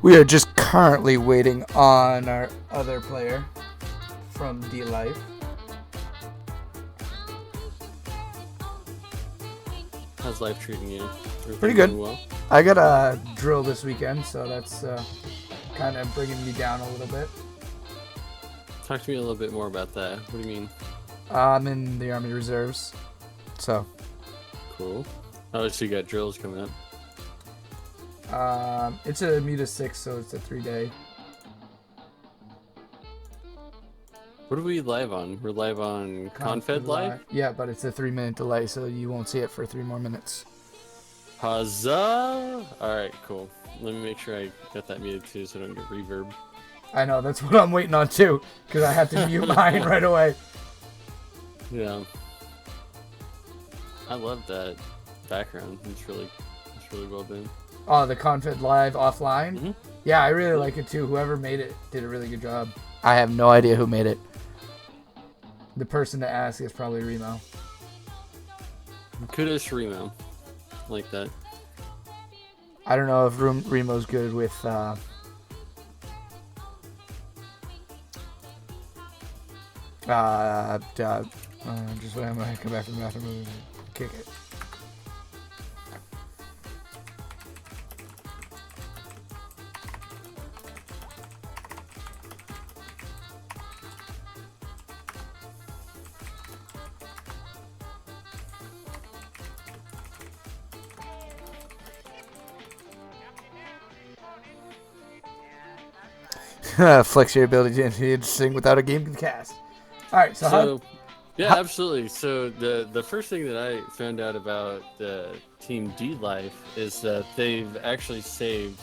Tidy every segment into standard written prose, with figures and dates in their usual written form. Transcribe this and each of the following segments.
We are just currently waiting on our other player from dLife. How's life treating you? Everything Pretty good. going well? I got a drill this weekend, so that's kind of bringing me down a little bit. Talk to me a little bit more about that. What do you mean? I'm in the Army Reserves, so. Cool. Oh, so you got drills coming up. It's a Nydus 6, so it's a 3-day. What are we live on? We're live on ConFed Live? Yeah, but it's a 3-minute delay, so you won't see it for 3 more minutes. Huzzah! Alright, cool. Let me make sure I got that muted too so I don't get reverb. I know, that's what I'm waiting on too, because I have to mute mine right away. Yeah. I love that background. It's really well done. Oh, the ConFed Live offline? Mm-hmm. Yeah, I really like it too. Whoever made it did a really good job. I have no idea who made it. The person to ask is probably Remo. Kudos to Remo. Like that. I don't know if Remo's good with just when I'm gonna come back from the bathroom and kick it. Flex your ability to sing without a game can cast. All right, so absolutely. So the first thing that I found out about the team dLife is that they've actually saved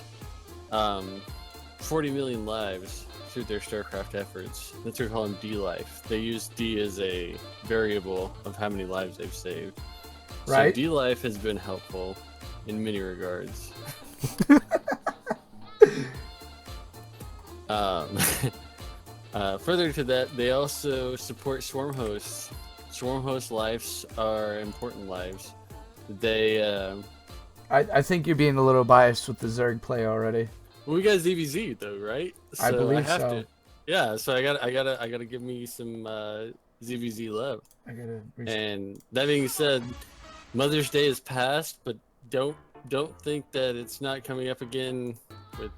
40 million lives through their StarCraft efforts. That's what we call them dLife. They use D as a variable of how many lives they've saved. Right. So dLife has been helpful in many regards. Further to that, they also support swarm hosts. Swarm host lives are important lives. They I think you're being a little biased with the Zerg play already. well, we got ZVZ though, right? So I believe I have so. to. Yeah, so I gotta give me some ZVZ love. And that being said, Mother's Day is past, but don't think that it's not coming up again with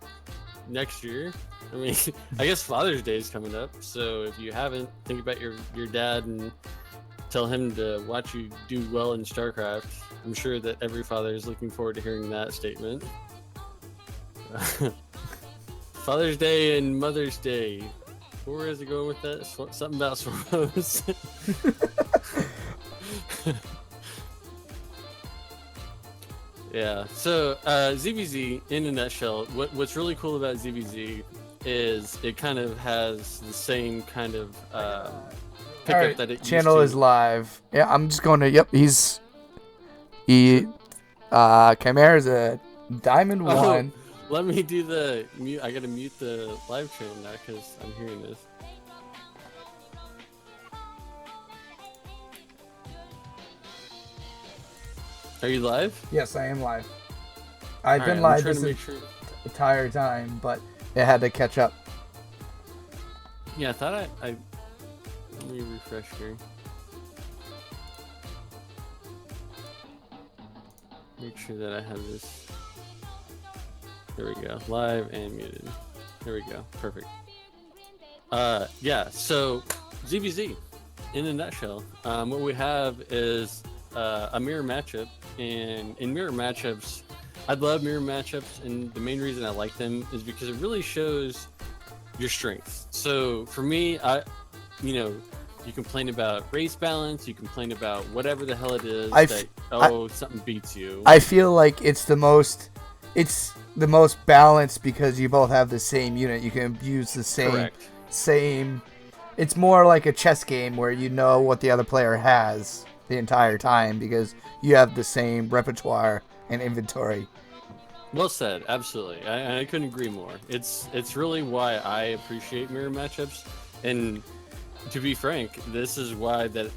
next year. I mean, I guess Father's Day is coming up, so if you haven't, think about your dad and tell him to watch you do well in StarCraft. I'm sure that every father is looking forward to hearing that statement. Father's Day and Mother's Day. Where is it going with that? Something about Swarmos. Yeah, so ZVZ, in a nutshell, what's really cool about ZVZ is it kind of has the same kind of pickup that it channel used is to. live. Yeah, I'm just going to. Yep, Chimera's a Diamond 1. Let me do the mute. I gotta mute the live channel now because I'm hearing this. Are you live? Yes, I am live. I've been live this entire time, but it had to catch up. Yeah, I thought I let me refresh here. Make sure that I have this. There we go. Live and muted. There we go. Perfect. Yeah, so ZVZ, in a nutshell, what we have is a mirror matchup, and in mirror matchups, I love mirror matchups, and the main reason I like them is because it really shows your strengths. So for me, you complain about race balance, you complain about whatever the hell it is something beats you. I feel like it's the most balanced because you both have the same unit. You can use the same. It's more like a chess game where you know what the other player has the entire time because you have the same repertoire and inventory. Well said, absolutely. I couldn't agree more. It's really why I appreciate mirror matchups, and to be frank, this is why that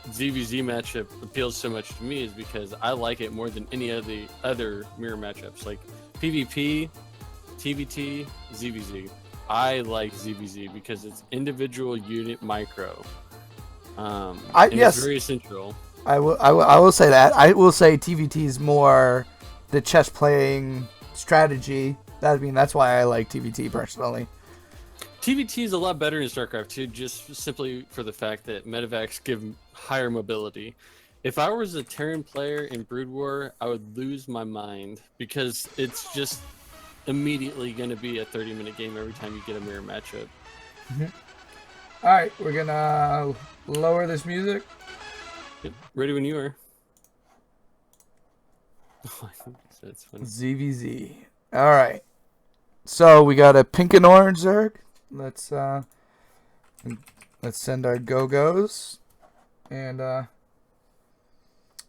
ZVZ matchup appeals so much to me, is because I like it more than any of the other mirror matchups. Like PvP, TVT, ZVZ. I like ZVZ because it's individual unit micro. Yes, it's very essential. I will say that. I will say TVT is more the chess playing strategy. That's why I like TVT personally. TVT is a lot better in StarCraft 2, just simply for the fact that medevacs give higher mobility. If I was a Terran player in Brood War, I would lose my mind because it's just immediately going to be a 30-minute game every time you get a mirror matchup. Mm-hmm. All right, we're gonna lower this music. Yep. Ready when you are. That's funny. ZVZ. All right. So we got a pink and orange Zerg. Let's send our go-go's. And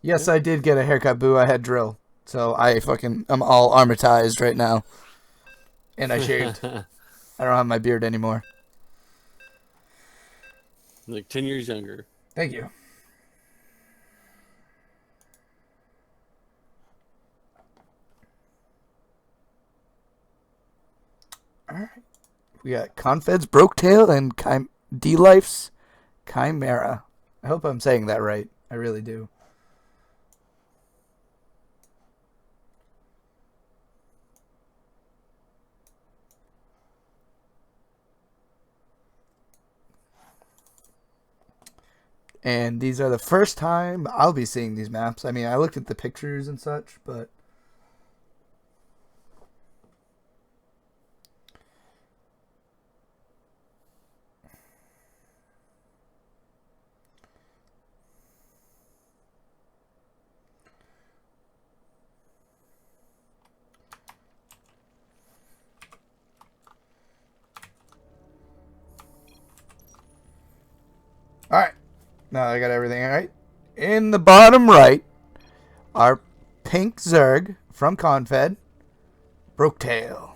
yes, I did get a haircut, boo. I had drill. So I'm all armatized right now. And I shaved. I don't have my beard anymore. Like 10 years younger. Thank you. All right. We got ConFed's Broketail and dLife's Chimera. I hope I'm saying that right. I really do. And these are the first time I'll be seeing these maps. I mean, I looked at the pictures and such, but... All right. Now I got everything right. In the bottom right, our pink Zerg from ConFed, Broketail.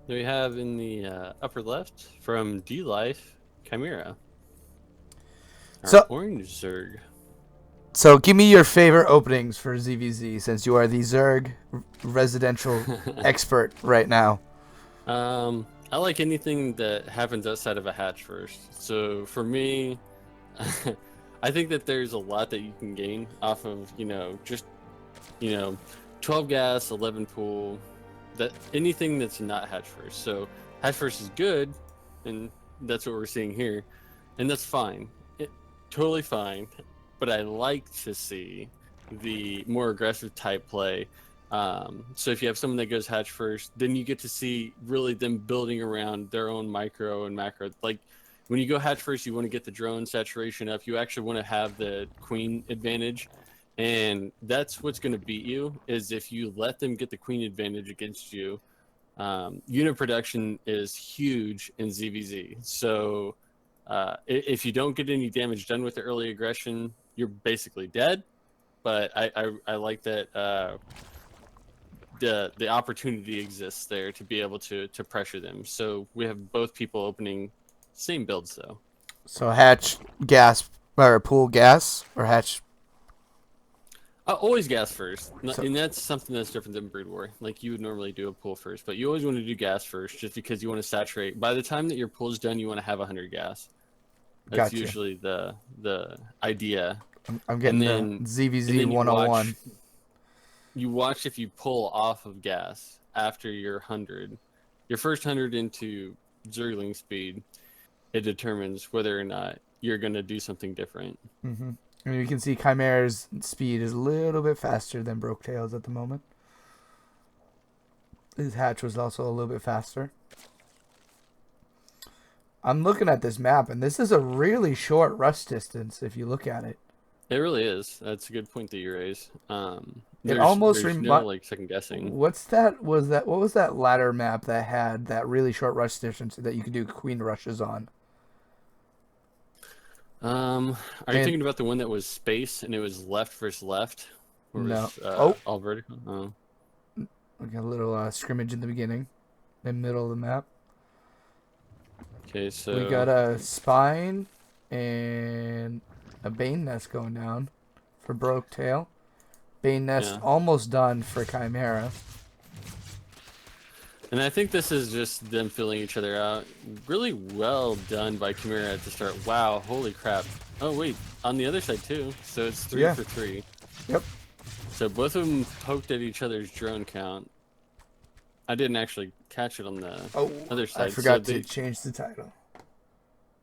We have in the upper left from dLife, Chimera. Our orange Zerg. So give me your favorite openings for ZVZ, since you are the Zerg residential expert right now. I like anything that happens outside of a hatch first. So for me, I think that there's a lot that you can gain off of, just 12 gas, 11 pool, that anything that's not hatch first. So hatch first is good, and that's what we're seeing here, and that's fine, totally fine. But I like to see the more aggressive type play. So if you have someone that goes hatch first, then you get to see really them building around their own micro and macro. Like when you go hatch first, you want to get the drone saturation up. You actually want to have the queen advantage. And that's what's going to beat you, is if you let them get the queen advantage against you. Unit production is huge in ZVZ. So if you don't get any damage done with the early aggression, you're basically dead. But I like that the opportunity exists there to be able to pressure them. So we have both people opening same builds though. So hatch gas or pool gas or hatch. Always gas first, and that's something that's different than Brood War. Like you would normally do a pool first, but you always want to do gas first, just because you want to saturate. By the time that your pool's done, you want to have 100 gas. That's usually the idea. I'm getting the ZVZ 101. You watch if you pull off of gas after your first 100 into Zergling speed, it determines whether or not you're going to do something different. Mm-hmm. I mean, you can see Chimera's speed is a little bit faster than Broketail's at the moment. His hatch was also a little bit faster. I'm looking at this map, and this is a really short rush distance if you look at it. It really is. That's a good point that you raise. It almost there's no like second guessing. What was that ladder map that had that really short rush distance that you could do queen rushes on? Are you thinking about the one that was space and it was left versus left? No. All vertical. Oh. We got a little scrimmage in the beginning, in the middle of the map. Okay, so we got a spine and a Bane Nest going down for Broketail. Bane Nest almost done for Chimera. And I think this is just them filling each other out. Really well done by Chimera to start. Wow, holy crap. Oh, wait, on the other side too. So it's 3 for 3. Yep. So both of them poked at each other's drone count. I didn't actually catch it on the other side. I forgot to change the title.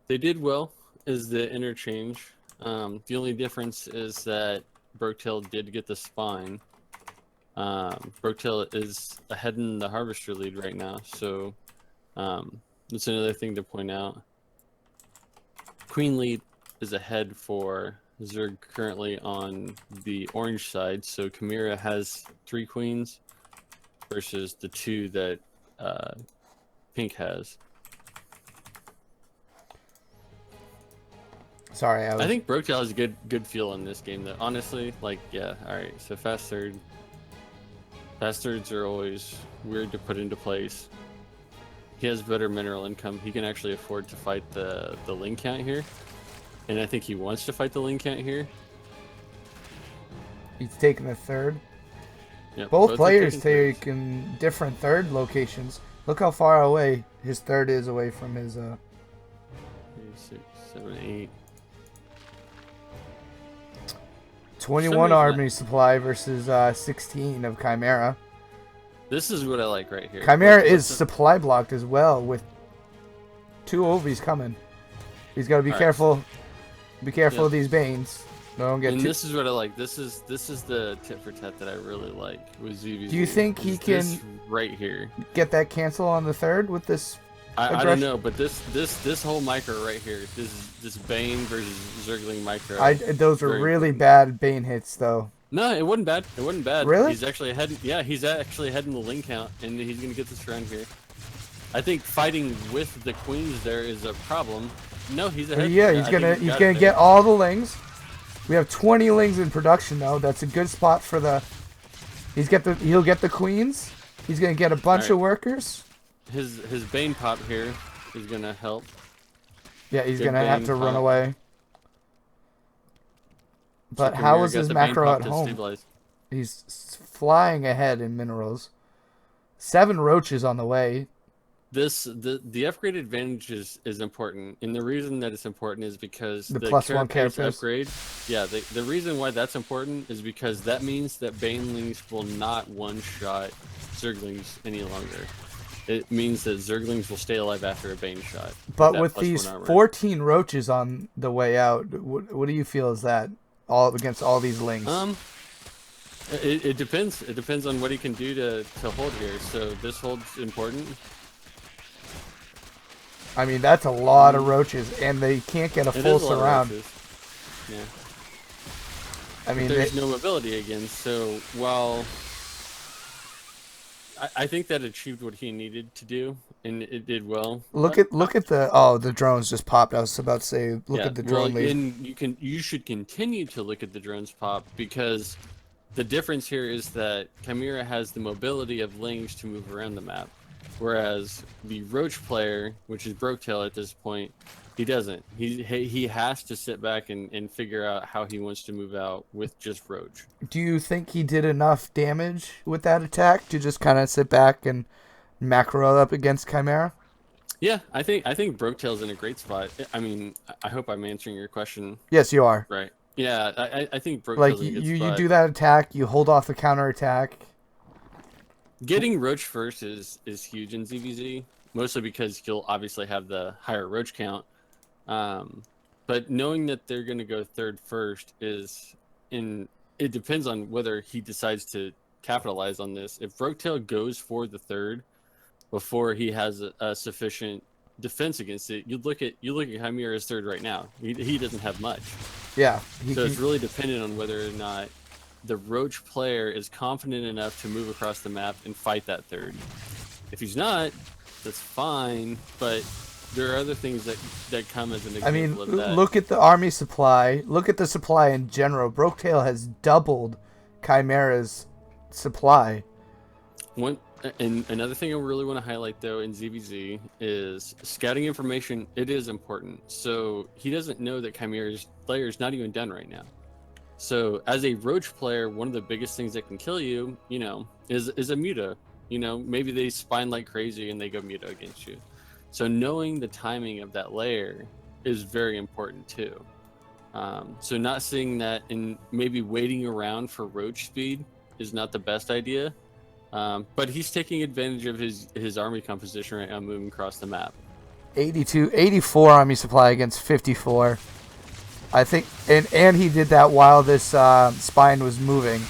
They did well, is the interchange. The only difference is that Brotail did get the spine. Brotail is ahead in the harvester lead right now, so that's another thing to point out. Queen lead is ahead for Zerg currently on the orange side, so Chimera has 3 queens versus the 2 that Pink has. Sorry, I think Brotail has a good feel in this game, though. Honestly, like, yeah, all right. So fast third. Fast thirds are always weird to put into place. He has better mineral income. He can actually afford to fight the link count here, and I think he wants to fight the link count here. He's taking the third. Yep, both players take in different third locations. Look how far away his third is away from his 3, 6, 7, 8. 21 army supply versus 16 of Chimera. This is what I like right here. Chimera is supply blocked as well with 2 Ovies coming. He's got to be careful. Be careful of these Banes. Don't get too... This is what I like. This is the tit for tat that I really like with ZVZ. Do you think he can right here get that cancel on the third with this? I don't know, but this whole micro right here, this Bane versus Zergling micro. Those are really bad Bane hits, though. No, it wasn't bad. It wasn't bad. Really? He's actually ahead. Yeah, he's actually ahead in the link count, and he's gonna get this round here. I think fighting with the queens there is a problem. No, he's ahead. Yeah, he's gonna get all the lings. We have 20 lings in production though. That's a good spot for the. He'll get the queens. He's gonna get a bunch of workers. His Bane pop here is gonna help. Yeah, he's gonna have to run away. But how is his macro at home? He's flying ahead in minerals. 7 roaches on the way. The upgrade advantage is important, and the reason that it's important is because the +1 characters upgrade. Yeah, the reason why that's important is because that means that Banelings will not one-shot Zerglings any longer. It means that Zerglings will stay alive after a Bane shot. But with these 14 roaches on the way out, what do you feel is that all against all these lings? It depends. It depends on what he can do to hold here. So this hold's important. I mean, that's a lot of roaches, and they can't get a full surround. Yeah. I mean, there's no mobility again. So while I think that achieved what he needed to do, and it did well. Look at the drones just popped. I was about to say, look at the drone lead. And you should continue to look at the drones pop, because the difference here is that Chimera has the mobility of lings to move around the map, whereas the Roach player, which is Brotail at this point, he doesn't. He has to sit back and figure out how he wants to move out with just Roach. Do you think he did enough damage with that attack to just kind of sit back and macro up against Chimera? Yeah, I think Brotail's in a great spot. I mean, I hope I'm answering your question. Yes, you are. Right. Yeah, I think Brotail's like in a good spot. You do that attack, you hold off the counter attack. Getting Roach first is huge in ZVZ, mostly because you'll obviously have the higher Roach count. But knowing that they're going to go third first it depends on whether he decides to capitalize on this. If Brotail goes for the third before he has a sufficient defense against it, you look at Chimera's third right now. He doesn't have much. Yeah. So it's really dependent on whether or not the Roach player is confident enough to move across the map and fight that third. If he's not, that's fine, but there are other things that come as an example of that. Look at the army supply. Look at the supply in general. Brotail has doubled Chimera's supply. And another thing I really want to highlight, though, in ZVZ is scouting information. It is important. So he doesn't know that Chimera's player is not even done right now. So as a Roach player, one of the biggest things that can kill you, is a Muta. You know, maybe they spine like crazy and they go Muto against you. So knowing the timing of that layer is very important too. So not seeing that and maybe waiting around for roach speed is not the best idea. But he's taking advantage of his army composition right now, moving across the map. 84 army supply against 54. I think, and he did that while this spine was moving.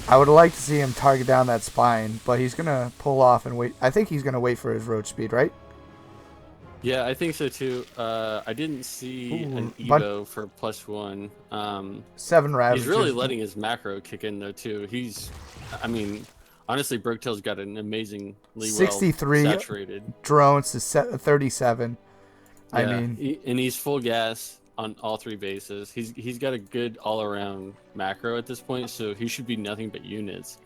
I would like to see him target down that spine, but he's gonna pull off and wait. I think he's gonna wait for his roach speed, right? Yeah, I think so too. I didn't see an Evo for +1. 7 Ravagers. He's really letting his macro kick in though too. I mean, honestly, Brooktail's got an amazingly 63 well saturated drones to 37. Yeah, I mean, and he's full gas on all 3 bases. He's got a good all-around macro at this point, so he should be nothing but units.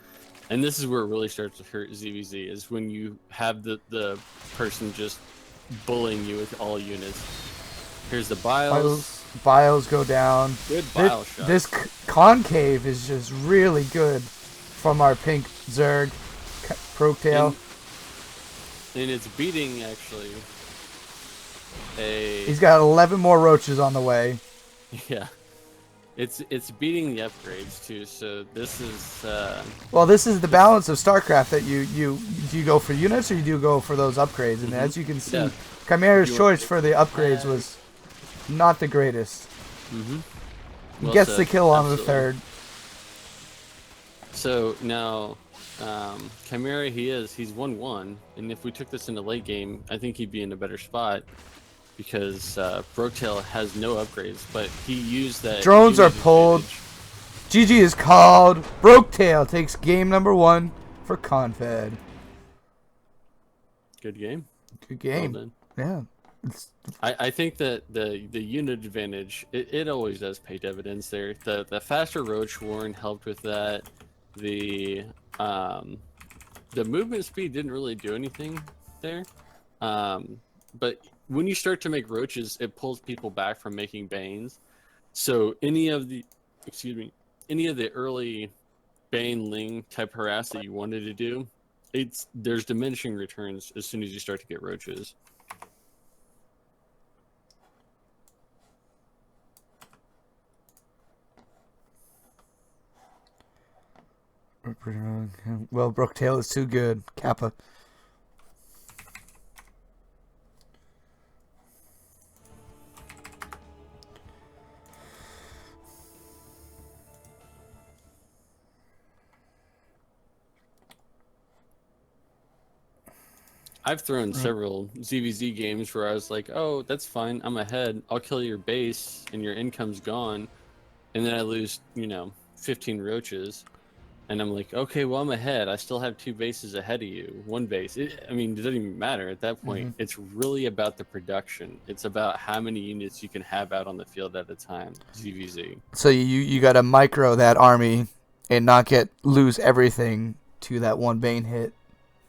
And this is where it really starts to hurt ZVZ, is when you have the person just bullying you with all units. Here's the bios. Bios go down. Good bio shot. This concave is just really good from our pink Zerg Brooktail. And it's beating, actually, He's got 11 more roaches on the way. Yeah. It's beating the upgrades too, so this is well, this is the balance of StarCraft, that you go for units or you do go for those upgrades, and as you can see, Chimera's choice for the upgrades was not the greatest. He gets the kill on the 3rd. So now Chimera, he's 1-1, and if we took this into late game, I think he'd be in a better spot. Because Brooktail has no upgrades, but he used that. Drones are pulled. GG is called. Brooktail takes game number 1 for ConFed. Good game. Good game. Well, yeah. I think that the unit advantage, it always does pay dividends there. The faster Roach Warren helped with that. The movement speed didn't really do anything there. But when you start to make roaches, it pulls people back from making banes. So any of the early bane ling type harass that you wanted to do, there's diminishing returns as soon as you start to get roaches. Well, Brooktail is too good. Kappa. I've thrown several ZVZ games where I was like, oh, that's fine, I'm ahead, I'll kill your base and your income's gone, and then I lose 15 roaches, and I'm like, okay, well, I'm ahead, I still have 2 bases ahead of you, 1 base. It doesn't even matter at that point. It's really about the production. It's about how many units you can have out on the field at a time. ZVZ. So you got to micro that army and not lose everything to that 1 bane hit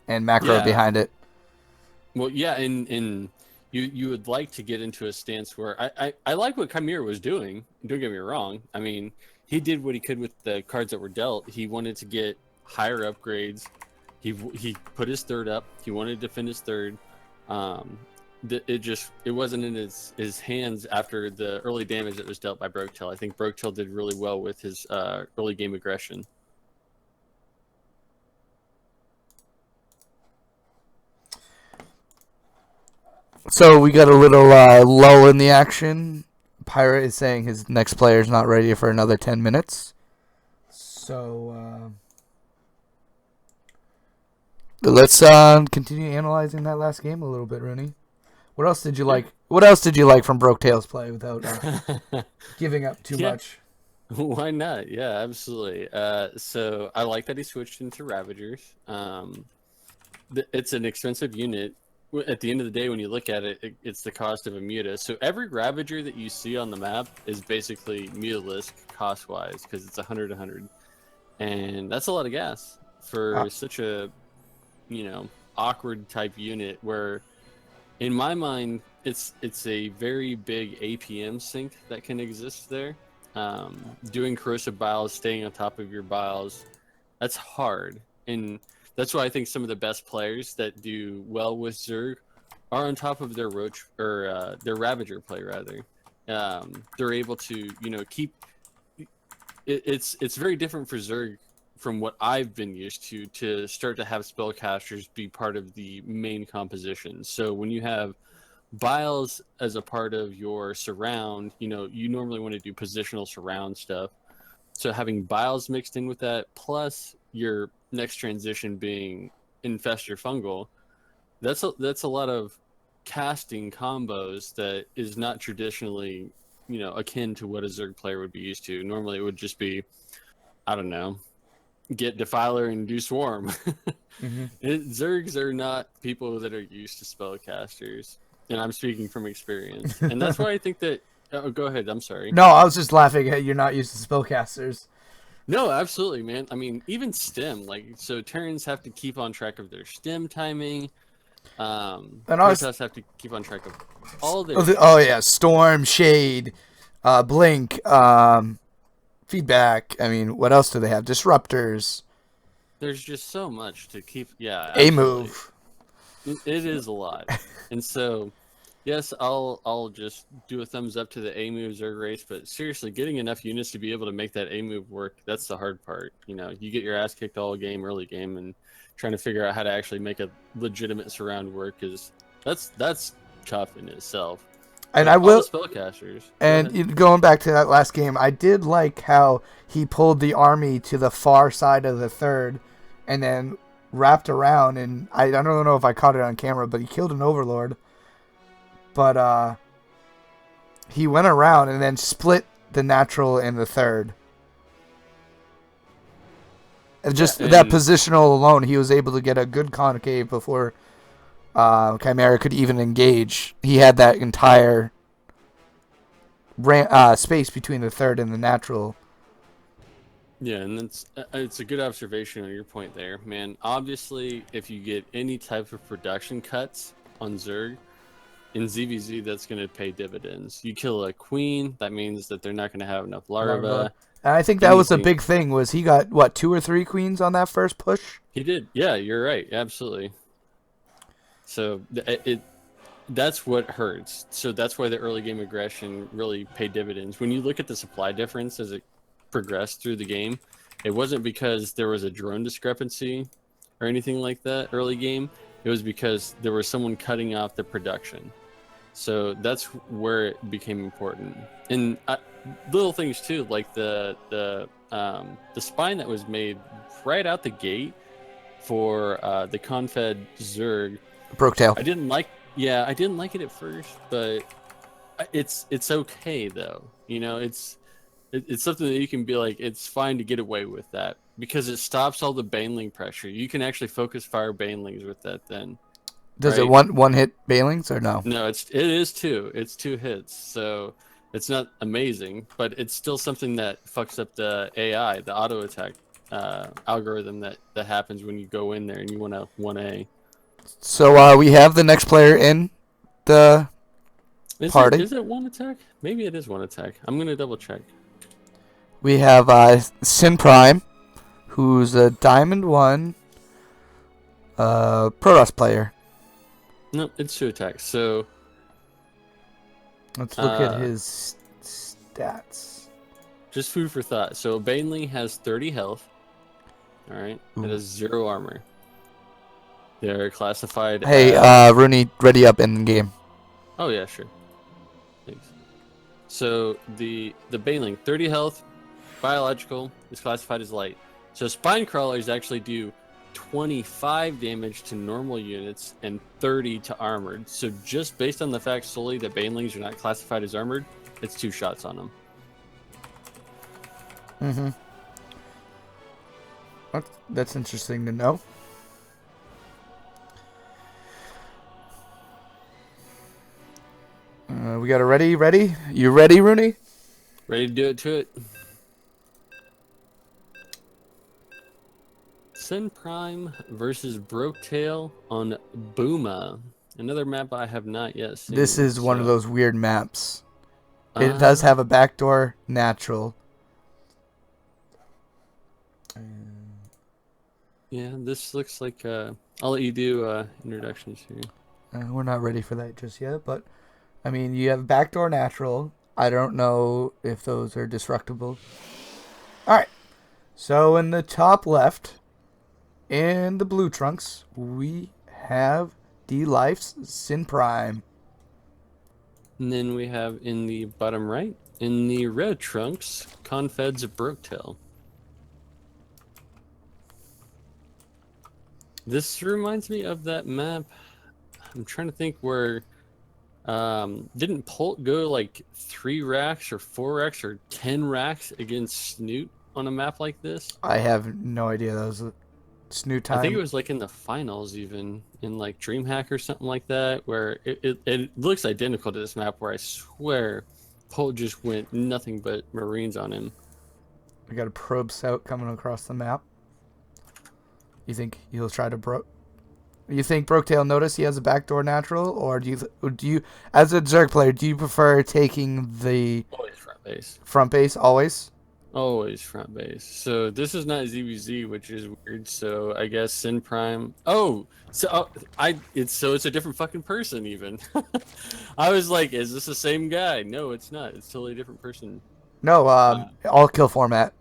and macro behind it. Well, yeah, and you would like to get into a stance where I like what Chimera was doing. Don't get me wrong. I mean, he did what he could with the cards that were dealt. He wanted to get higher upgrades. He put his 3rd up. He wanted to defend his 3rd. It wasn't in his hands after the early damage that was dealt by Brooktail. I think Brooktail did really well with his early game aggression. So we got a little lull in the action. Pirate is saying his next player is not ready for another 10 minutes. So let's continue analyzing that last game a little bit, Rooney. What else did you like? What else did you like from Brooktail's play without giving up too much? Why not? Yeah, absolutely. So I like that he switched into Ravagers. It's an expensive unit. At the end of the day, when you look at it, it's the cost of a Muta. So every Ravager that you see on the map is basically Mutalisk cost-wise, because it's 100-100. And that's a lot of gas for such a, awkward type unit where, in my mind, it's a very big APM sink that can exist there. Doing corrosive biles, staying on top of your biles, that's hard. And that's why I think some of the best players that do well with Zerg are on top of their Roach or their Ravager play rather. They're able to, keep. It's very different for Zerg from what I've been used to start to have spellcasters be part of the main composition. So when you have Biles as a part of your surround, you normally want to do positional surround stuff. So having Biles mixed in with that, plus your next transition being Infestor Fungal, that's a lot of casting combos that is not traditionally, akin to what a Zerg player would be used to. Normally it would just be, I don't know, get Defiler and do Swarm. Zergs are not people that are used to spellcasters, and I'm speaking from experience. And that's why I think that. Oh, go ahead. I'm sorry. No, I was just laughing at you're not used to spellcasters. No, absolutely, man. I mean, even stem, so Terrans have to keep on track of their stem timing. And Protoss have to keep on track of all their. Oh yeah, Storm, Shade, Blink, Feedback. I mean, what else do they have? Disruptors. There's just so much to keep. Yeah, A move. It is a lot, and so. Yes, I'll just do a thumbs up to the A move Zerg race, but seriously, getting enough units to be able to make that A move work, that's the hard part. You get your ass kicked all game, early game, and trying to figure out how to actually make a legitimate surround work that's tough in itself. And I will spellcasters. And going back to that last game, I did like how he pulled the army to the far side of the third, and then wrapped around, and I don't know if I caught it on camera, but he killed an Overlord. But he went around and then split the natural in the third. And just that positional alone, he was able to get a good concave before Chimera could even engage. He had that entire space between the third and the natural. Yeah, and it's a good observation on your point there, man. Obviously, if you get any type of production cuts on Zerg, in ZVZ, that's going to pay dividends. You kill a queen, that means that they're not going to have enough larvae. And I think that was a big thing, was he got, 2 or 3 queens on that first push? He did. Yeah, you're right. Absolutely. So that's what hurts. So that's why the early game aggression really paid dividends. When you look at the supply difference as it progressed through the game, it wasn't because there was a drone discrepancy or anything like that early game. It was because there was someone cutting off the production. So that's where it became important. And little things too, like the spine that was made right out the gate for the ConFed Zerg. Broke-tail. I didn't like it at first, but it's okay though. It's something that you can be like, it's fine to get away with that because it stops all the Baneling pressure. You can actually focus fire Banelings with that then. Does it one hit Banelings or no? No, it is 2. It's 2 hits, so it's not amazing, but it's still something that fucks up the AI, the auto attack algorithm that happens when you go in there and you want to 1A. So we have the next player in the party. Is it 1 attack? Maybe it is 1 attack. I'm gonna double check. We have Sin Prime, who's a Diamond 1 Protoss player. No, it's 2 attacks. So let's look at his stats. Just food for thought. So Baneling has 30 health. All right, it has 0 armor. They're classified. Hey, Rooney, ready up in the game. Oh yeah, sure. Thanks. So the Baneling, 30 health, biological, is classified as light. So spine crawlers actually do 25 damage to normal units and 30 to armored. So just based on the fact solely that Banelings are not classified as armored, it's 2 shots on them. Mm-hmm. That's interesting to know. We got a ready? You ready, Rooney? Ready to do it to it. Sin Prime versus Broketail on Booma. Another map I have not yet seen. This is one of those weird maps. It does have a backdoor natural. Yeah, this looks like I'll let you do introductions here. We're not ready for that just yet, but I mean, you have backdoor natural. I don't know if those are destructible. All right. So in the top left, in the blue trunks, we have dLife's Sin Prime. And then we have in the bottom right, in the red trunks, ConFed's Broketail. This reminds me of that map. I'm trying to think where didn't Polt go like 3 racks or 4 racks or 10 racks against Snoot on a map like this? I have no idea. That was Snoot time. I think it was like in the finals, even in like DreamHack or something like that, where it looks identical to this map. Where I swear, Polt just went nothing but Marines on him. We got a probe scout coming across the map. You think he'll try to You think Broketail noticed he has a backdoor natural, or do you, as a Zerg player, do you prefer taking the Always front base? Front base always. Always front base. So this is not ZBZ, which is weird. So I guess Sin Prime. Oh, so it's a different fucking person even. I was like, is this the same guy? No, it's not. It's totally a different person. No, all kill format.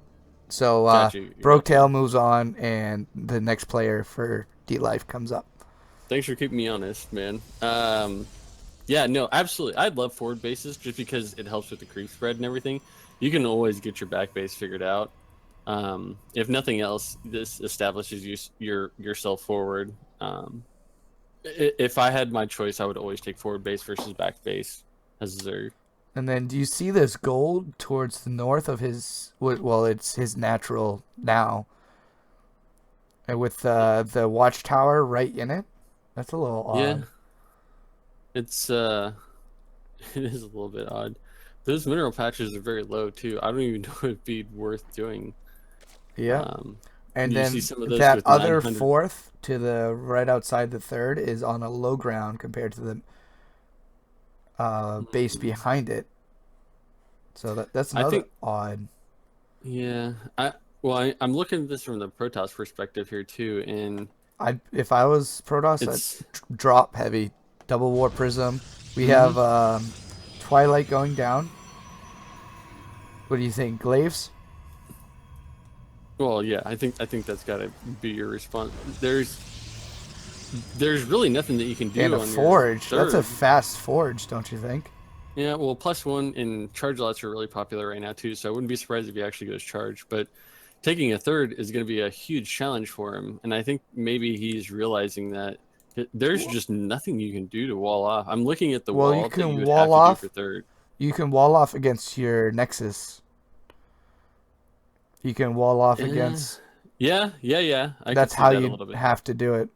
So Broketail moves on, and the next player for dLife comes up. Thanks for keeping me honest, man. Yeah, no, absolutely. I'd love forward bases just because it helps with the creep spread and everything. You can always get your back base figured out. If nothing else, this establishes yourself forward. If I had my choice, I would always take forward base versus back base as a Zerg. And then do you see this gold towards the north of his... Well, it's his natural now. And with the watchtower right in it? That's a little odd. Yeah. It's, it is a little bit odd. Those mineral patches are very low, too. I don't even know if it'd be worth doing. Yeah. And then that other fourth to the right outside the third is on a low ground compared to the base behind it. So that's another odd. Yeah. I'm looking at this from the Protoss perspective here too, and if I was Protoss, I'd drop heavy, double war prism. We have Twilight going down. What do you think, Glaives? Well, yeah, I think that's got to be your response. There's really nothing that you can do. And a on forge. That's a fast forge, don't you think? Yeah, well, +1 in charge lots are really popular right now too, so I wouldn't be surprised if he actually goes charge. But taking a third is going to be a huge challenge for him, and I think maybe he's realizing that there's just nothing you can do to wall off. I'm looking at the wall. Well, you can wall off for third. You can wall off against your Nexus. You can wall off against. Yeah. That's how you have to do it.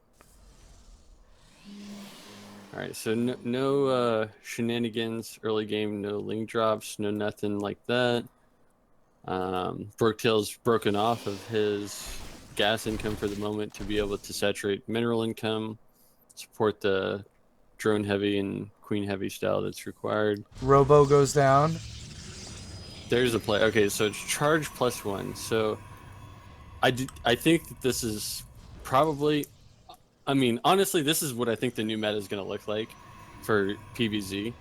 All right, so no shenanigans early game, no link drops, no nothing like that. Broketail's broken off of his gas income for the moment to be able to saturate mineral income, support the drone heavy and queen heavy style that's required. Robo goes down. There's a play. Okay, so it's charge +1. So I think that this is probably. I mean, honestly, this is what I think the new meta is going to look like for PvZ.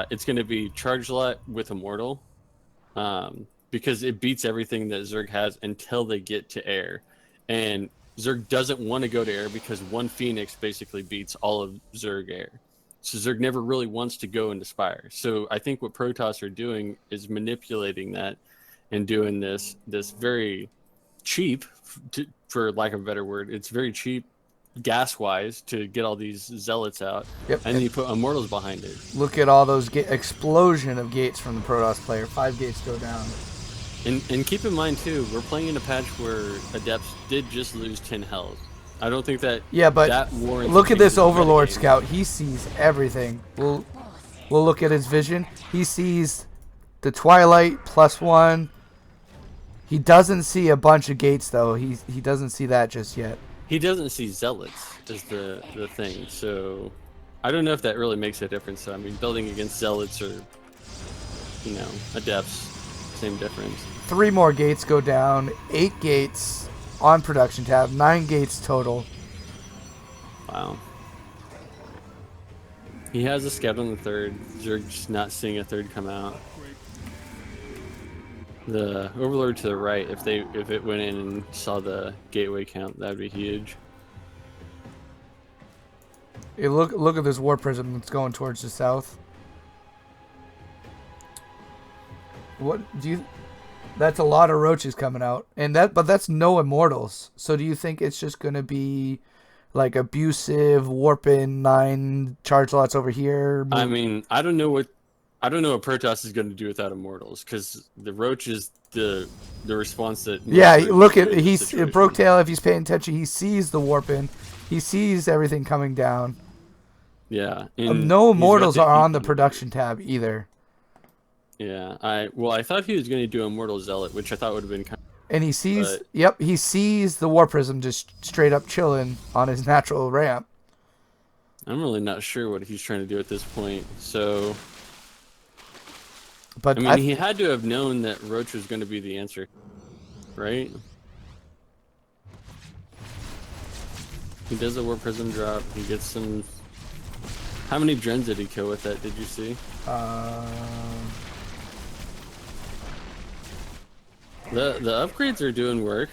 It's going to be charge lot with Immortal, because it beats everything that Zerg has until they get to air. And Zerg doesn't want to go to air because one Phoenix basically beats all of Zerg air. So Zerg never really wants to go into Spire. So I think what Protoss are doing is manipulating that and doing this very cheap, for lack of a better word, it's very cheap gas-wise to get all these zealots out. Yep. And then you put Immortals behind it. Look at all those explosion of gates from the Protoss player. 5 gates go down. And keep in mind too, we're playing in a patch where Adepts did just lose 10 health. I don't think that. Yeah, but look at this Overlord Scout. He sees everything. We'll look at his vision. He sees the Twilight +1. He doesn't see a bunch of gates though. He doesn't see that just yet. He doesn't see zealots is the thing. So I don't know if that really makes a difference. So, I mean, building against zealots or Adepts, same difference. 3 more gates go down. 8 gates on production tab. 9 gates total. Wow. He has a scout on the third. Zerg's not seeing a third come out. The Overlord to the right, if it went in and saw the gateway count, that'd be huge. Hey, look at this War Prism that's going towards the south. What do you? That's a lot of roaches coming out, but that's no immortals. So do you think it's just gonna be like abusive warping 9 charge lots over here? I mean, I don't know what Protoss is going to do without immortals, because the roach is the response that. Yeah, look at Broketail. If he's paying attention, he sees the warping. He sees everything coming down. Yeah. No immortals are on the production tab either. Yeah, I thought he was going to do Immortal Zealot, which I thought would have been kind of... And he sees, he sees the War Prism just straight up chilling on his natural ramp. I'm really not sure what he's trying to do at this point, so... But I mean, he had to have known that Roach was going to be the answer, right? He does a War Prism drop, he gets some... How many drones did he kill with that, did you see? The upgrades are doing work.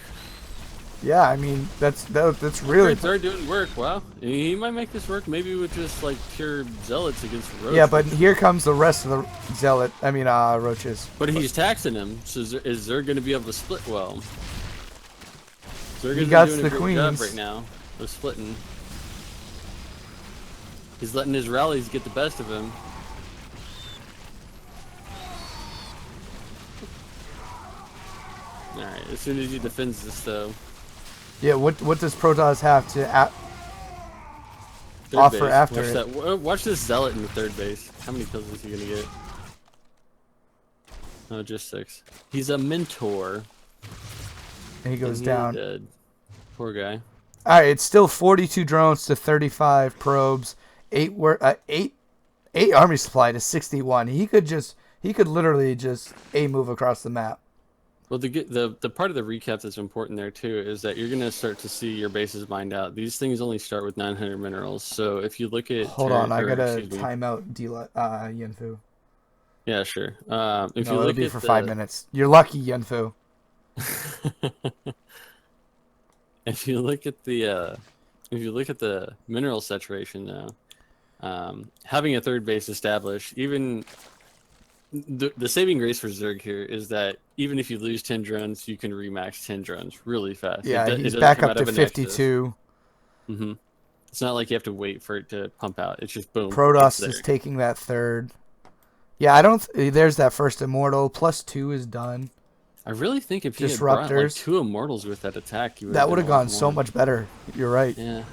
Yeah, I mean that's really. Upgrades are doing work. Wow, he might make this work maybe with just like pure zealots against roaches. Yeah, but here comes the rest of the zealot. I mean, roaches. But he's taxing him. So is Zerg going to be able to split well? Zerg is doing a great job right now of splitting. He's letting his rallies get the best of him. Alright, as soon as he defends this, though. Yeah, what does Protoss have to offer after it? Watch this Zealot in the third base. How many kills is he gonna get? Oh, just 6. He's a mentor. And he goes down. Dead. Poor guy. Alright, it's still 42 drones to 35 probes. 8 army supply to 61. He could literally just move across the map. Well, the part of the recap that's important there too is that you're gonna start to see your bases mined out. These things only start with 900 minerals, so if you look at hold on, I gotta time out Yenfu. Yeah, sure. If you it'll look be at for 5 minutes. You're lucky, Yenfu. If you look at the mineral saturation now, having a third base established, even the saving grace for Zerg here is that even if you lose 10 drones, you can remax 10 drones really fast. Yeah, he's back up to 52. Mm-hmm. It's not like you have to wait for it to pump out. It's just boom. Protoss is taking that third. Yeah, I don't. There's that first immortal. +2 is done. I really think if he had brought like 2 immortals with that attack, that would have gone so much better. You're right. Yeah,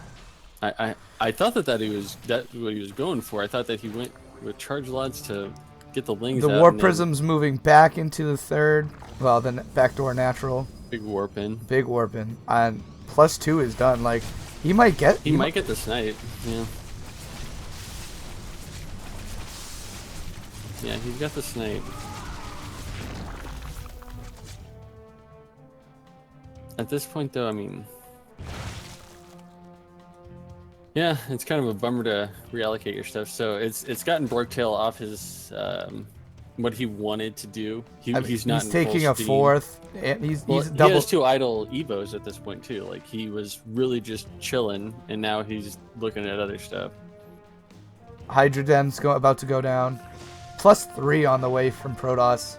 I thought that that's what he was going for. I thought that he went with charge lots to get the lings. The War Prism's moving back into the third. Well, then backdoor natural. Big warping. Big warping. And +2 is done. Like he might get. He might get the snipe. Yeah. Yeah, he's got the snipe. At this point, though, I mean, yeah, it's kind of a bummer to reallocate your stuff. So it's gotten Broketail off his what he wanted to do. He's not. He's taking a fourth. And he's double. He has 2 idle Evos at this point too. Like he was really just chilling, and now he's looking at other stuff. Hydroden's about to go down. +3 on the way from Protoss.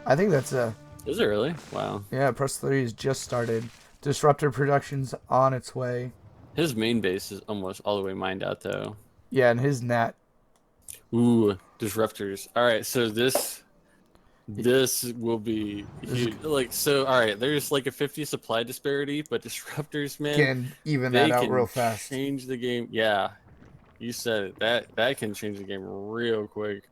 I think that's a. Is it really? Wow. Yeah, +3 has just started. Disruptor production's on its way. His main base is almost all the way mined out, though. Yeah, and his nat. Ooh, disruptors. All right, so this will be huge. Like, so, all right, there's like a 50 supply disparity, but disruptors, man, can even that out real fast. Change the game. Yeah, you said it. That can change the game real quick.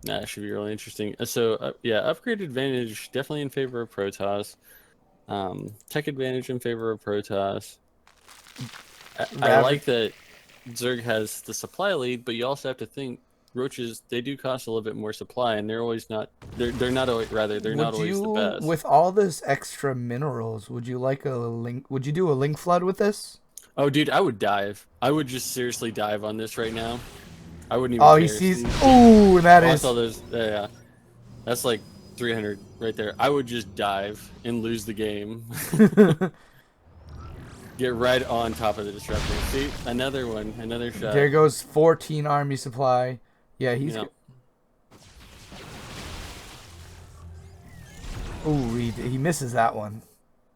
That should be really interesting. So, yeah, upgrade advantage definitely in favor of Protoss. Tech advantage in favor of Protoss. I like that Zerg has the supply lead, but you also have to think roaches, they do cost a little bit more supply, and they're always not. They're not always they're not always the best. With all this extra minerals, would you like a link? Would you do a link flood with this? Oh, dude, I would dive. I would just seriously dive on this right now. I wouldn't even. Oh, care. he sees. Ooh, that is. All those, yeah, that's like 300 right there. I would just dive and lose the game. Get right on top of the disruptor. See, another one, another shot. There goes 14 army supply. Yeah, he's. Yep. Ooh, he misses that one.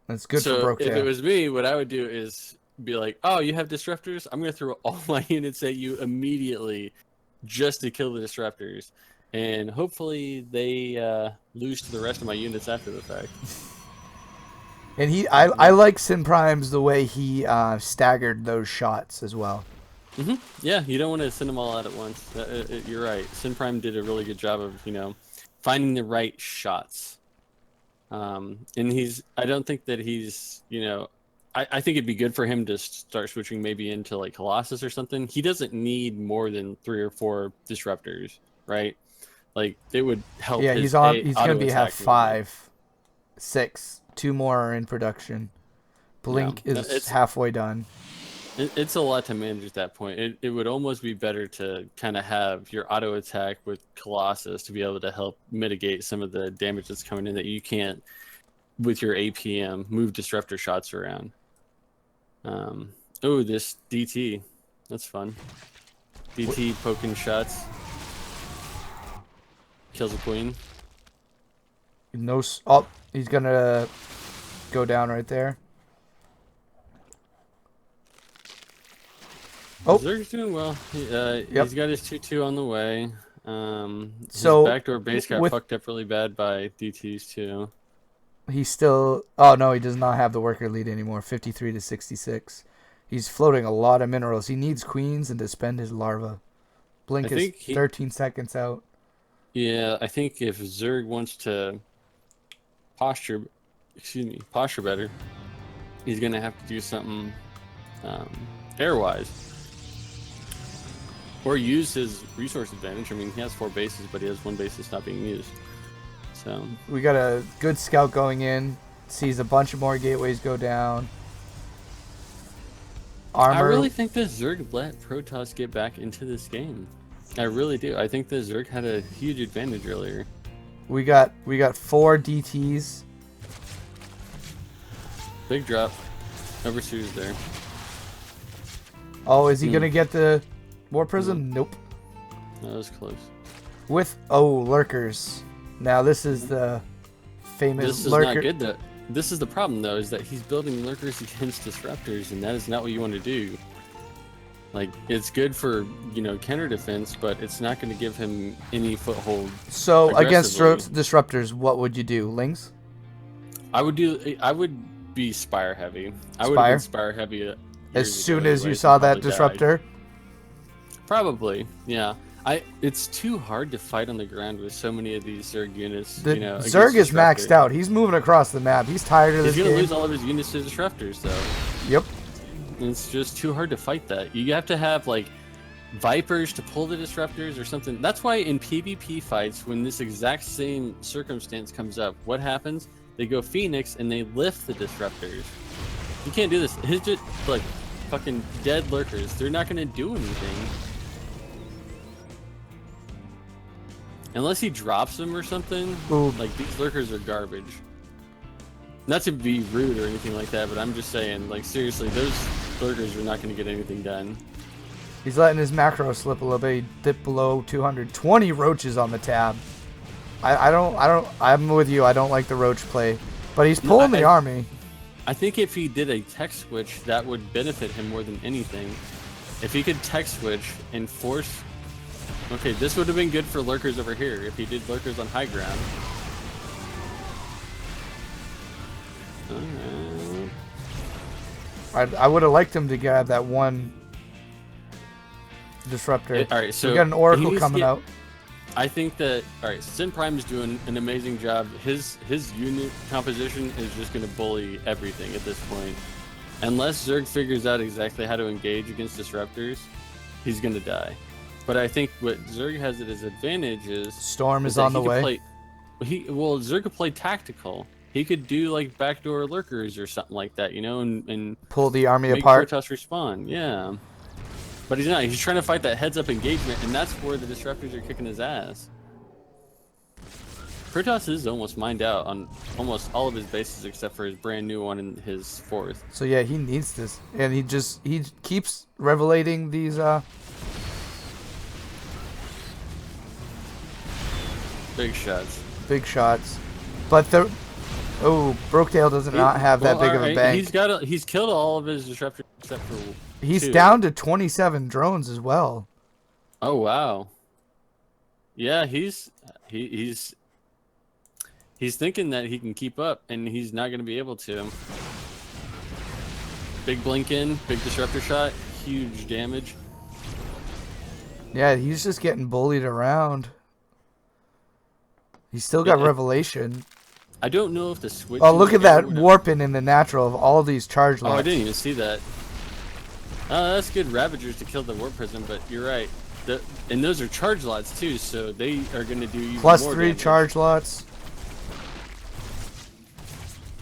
That's good so for Broke. If it was me, what I would do is be like, oh, you have disruptors? I'm going to throw all my units at you immediately just to kill the disruptors. And hopefully they lose to the rest of my units after the fact. And I like Sin Prime's the way he staggered those shots as well. Mm-hmm. Yeah, you don't want to send them all out at once. You're right. Sin Prime did a really good job of, finding the right shots. And I don't think that he's, I think it'd be good for him to start switching maybe into like Colossus or something. He doesn't need more than 3 or 4 disruptors, right? Like it would help. Yeah, he's going to have 5, 6. 2 more are in production. Blink is halfway done. It's a lot to manage at that point. It would almost be better to kind of have your auto attack with Colossus to be able to help mitigate some of the damage that's coming in that you can't with your APM move disruptor shots around. Oh, this DT, that's fun. DT poking shots kills a queen. No, oh, he's gonna go down right there. Oh, Zerg's doing well. He's got his 2-2 on the way. So backdoor base got fucked up really bad by DTs too. He's still. Oh no, he does not have the worker lead anymore. 53 to 66. He's floating a lot of minerals. He needs queens and to spend his larva. Blink is 13 seconds out. Yeah, I think if Zerg wants to posture better, he's gonna have to do something airwise. Or use his resource advantage. I mean, he has 4 bases, but he has 1 base that's not being used. So we got a good scout going in. Sees a bunch of more gateways go down. Armor. I really think that Zerg let Protoss get back into this game. I really do. I think the Zerg had a huge advantage earlier. We got 4 DTs. Big drop. Overseer's there. Oh, is he gonna get the War Prism? Nope. That was close. With lurkers. Now this is the famous lurker. This is not good. This is the problem though, is that he's building lurkers against disruptors, and that is not what you want to do. Like, it's good for counter defense, but it's not going to give him any foothold. So against disruptors, what would you do? Lings? I would be Spire heavy. I would have been Spire heavy. As soon as you saw that disruptor? Probably, yeah. It's too hard to fight on the ground with so many of these Zerg units. Zerg is maxed out. He's moving across the map. He's tired of this game. He's going to lose all of his units to disruptors, though. Yep. And it's just too hard to fight that. You have to have, like, Vipers to pull the disruptors or something. That's why in PvP fights, when this exact same circumstance comes up, what happens? They go Phoenix and they lift the disruptors. You can't do this. It's just, like, fucking dead lurkers. They're not going to do anything. Unless he drops them or something. Ooh. Like, these lurkers are garbage. Not to be rude or anything like that, but I'm just saying, like, seriously, those lurkers are not going to get anything done. He's letting his macro slip a little bit. He dipped below 220 roaches on the tab. I'm with you. I don't like the roach play, but he's pulling the army. I think if he did a tech switch, that would benefit him more than anything. If he could tech switch and force... Okay, this would have been good for lurkers over here if he did lurkers on high ground. I would have liked him to grab that one disruptor. All right, so we got an oracle coming out. I think that Sin Prime is doing an amazing job. His unit composition is just going to bully everything at this point. Unless Zerg figures out exactly how to engage against disruptors, he's going to die. But I think what Zerg has at his advantage is Storm is on the way. Zerg could play tactical. He could do like backdoor lurkers or something like that, and pull the army make apart. Protoss respawn. Yeah. But he's not. He's trying to fight that heads-up engagement, and that's where the disruptors are kicking his ass. Protoss is almost mined out on almost all of his bases except for his brand new one in his 4th. So yeah, he needs this, and he keeps revelating these big shots. Big shots, but Broketail does not have that big of a bank. He's killed all of his disruptors except for. He's down to 27 drones as well. Oh wow. Yeah, he's thinking that he can keep up, and he's not going to be able to. Big blink in, big disruptor shot, huge damage. Yeah, he's just getting bullied around. He's still got revelation. I don't know if the switch. Oh, look at that warping in the natural of all these charge lots. Oh, I didn't even see that. That's good Ravagers to kill the warp prism, but you're right. And those are charge lots too, so they are going to do even plus more 3 damage. Charge lots.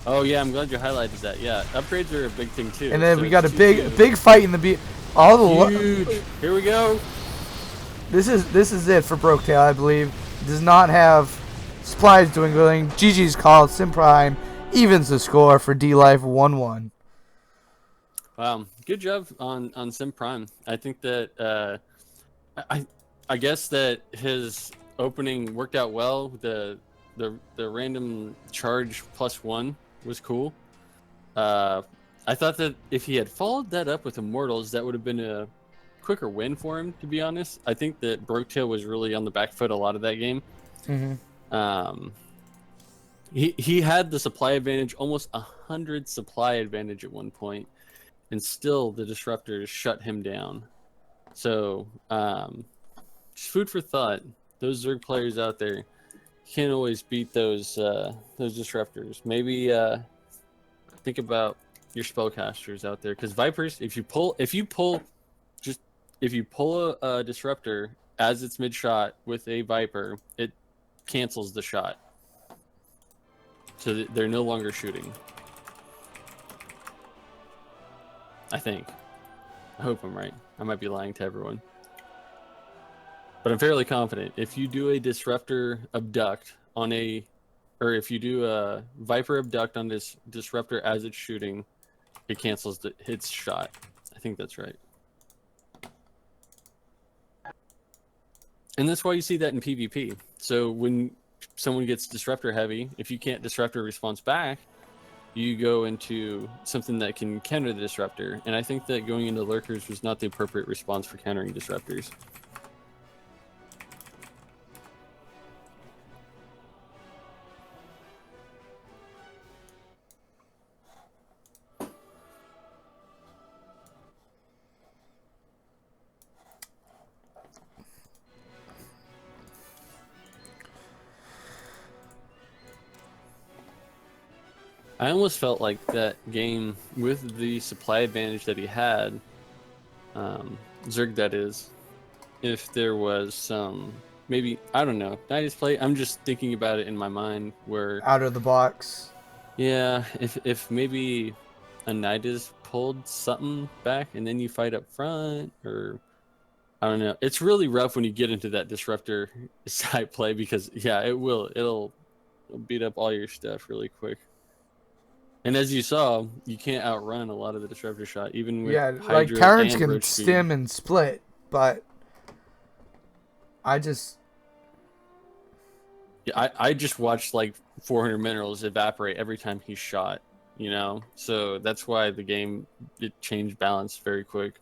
Oh yeah, I'm glad you highlighted that. Yeah, upgrades are a big thing too. And then so we got a big fight in the all the huge. Here we go. This is it for Broketail, I believe. Does not have supplies dwindling. GG's called. Sim Prime evens the score for dLife 1-1. Wow, good job on Sim Prime. I think that I guess that his opening worked out well. The random charge +1 was cool. I thought that if he had followed that up with Immortals, that would have been a quicker win for him, to be honest. I think that Broketail was really on the back foot a lot of that game. Mm-hmm. He had the supply advantage, almost 100 supply advantage at one point, and still the disruptors shut him down. So just food for thought. Those Zerg players out there can't always beat those disruptors. Maybe think about your spellcasters out there, because Vipers, if you pull a disruptor as it's mid shot with a Viper, it cancels the shot, so they're no longer shooting. I think. I hope I'm right. I might be lying to everyone, but I'm fairly confident. If you do a disruptor abduct on or if you do a Viper abduct on this disruptor as it's shooting, it cancels its shot. I think that's right. And that's why you see that in PvP. So when someone gets disruptor heavy, if you can't disruptor response back, you go into something that can counter the disruptor. And I think that going into lurkers was not the appropriate response for countering disruptors. I almost felt like that game, with the supply advantage that he had, Zerg that is, if there was some, maybe, I don't know, Nydus play, I'm just thinking about it in my mind, where... Out of the box. Yeah, if maybe a Nydus pulled something back, and then you fight up front, or... I don't know. It's really rough when you get into that disruptor side play, because, yeah, it'll beat up all your stuff really quick. And as you saw, you can't outrun a lot of the disruptor shot, even with Hydra like Terrans and can Roach stim speed. and split, but I just I just watched like 400 minerals evaporate every time he shot, so that's why the game, it changed balance very quick.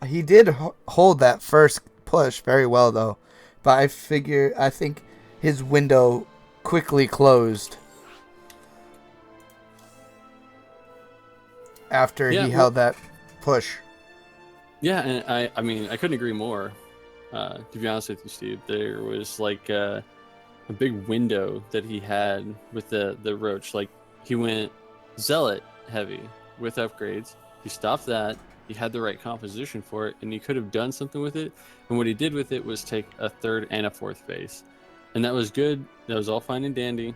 he did hold that first push very well, though. But I think his window quickly closed after he held that push. Yeah, and I mean, I couldn't agree more. To be honest with you, Steve, there was like a big window that he had with the roach. Like he went zealot heavy with upgrades. He stopped that. He had the right composition for it, and he could have done something with it. And what he did with it was take a third and a fourth base, and that was good. That was all fine and dandy,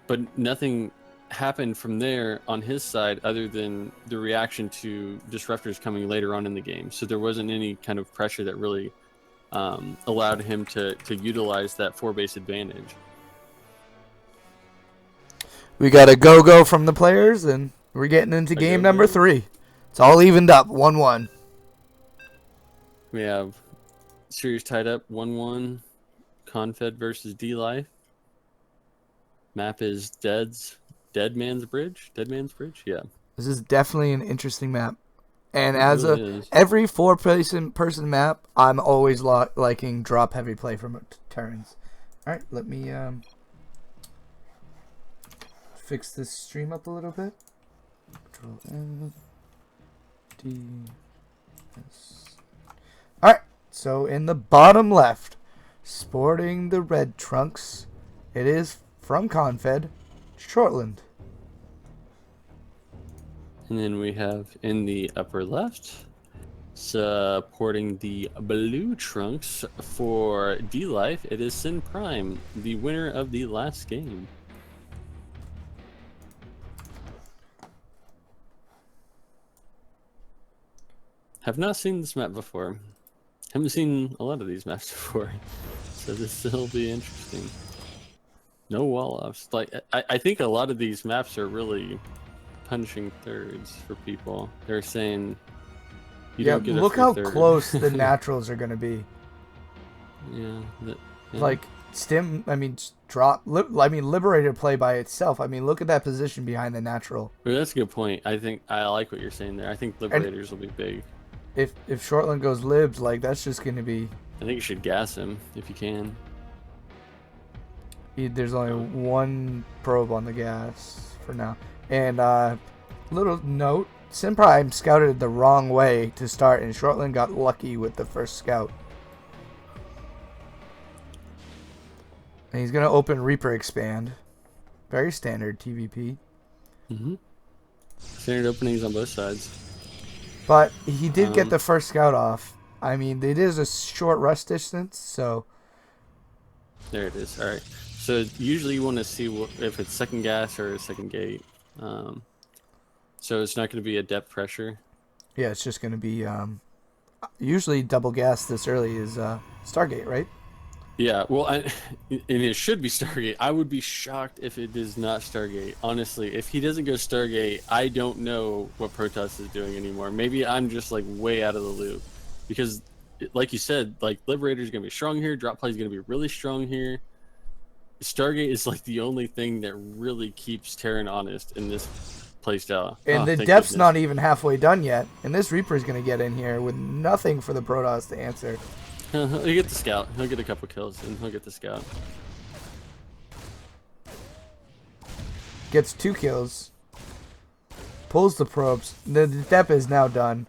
but nothing happened from there on his side other than the reaction to disruptors coming later on in the game. So there wasn't any kind of pressure that really allowed him to utilize that 4 base advantage. We got a go from the players, and we're getting into game number 3. It's all evened up, 1-1. We have series tied up 1-1. ConFed versus dLife. Map is Dead Man's Bridge. Yeah. This is definitely an interesting map. And It every 4-person map, I'm always liking drop heavy play from Terrans. All right, let me fix this stream up a little bit. Control N, D, S. All right, so in the bottom left, sporting the red trunks, it is from ConFed, Shortland. And then we have in the upper left, supporting the blue trunks for dLife, it is Sin Prime, the winner of the last game. Have not seen this map before. Haven't seen a lot of these maps before, so this will be interesting. No wall-offs. Like I think a lot of these maps are really punishing thirds for people. They're saying you don't get look how close the naturals are going to be. Yeah, like Liberator play by itself. I mean, look at that position behind the natural. Well, that's a good point. I think I like what you're saying there. I think Liberators will be big. If Shortland goes libs, like that's just going to be. I think you should gas him if you can. There's only one probe on the gas for now. And little note, Sin Prime scouted the wrong way to start, and Shortland got lucky with the first scout. And he's going to open Reaper Expand. Very standard TVP. Mm-hmm. Standard openings on both sides. But he did get the first scout off. I mean, it is a short rush distance, so... There it is. All right. So usually you want to see if it's second gas or second gate. So it's not going to be a depth pressure. Yeah, it's just going to be... usually double gas this early is Stargate, right? Yeah, well, and it should be Stargate. I would be shocked if it is not Stargate. Honestly, if he doesn't go Stargate, I don't know what Protoss is doing anymore. Maybe I'm just like way out of the loop, because, like you said, like Liberator is gonna be strong here. Drop play is gonna be really strong here. Stargate is like the only thing that really keeps Terran honest in this playstyle. And the depth's not even halfway done yet, and this Reaper is gonna get in here with nothing for the Protoss to answer. He'll get the scout. He'll get a couple kills, and he'll get the scout. Gets 2 kills. Pulls the probes. The dep is now done.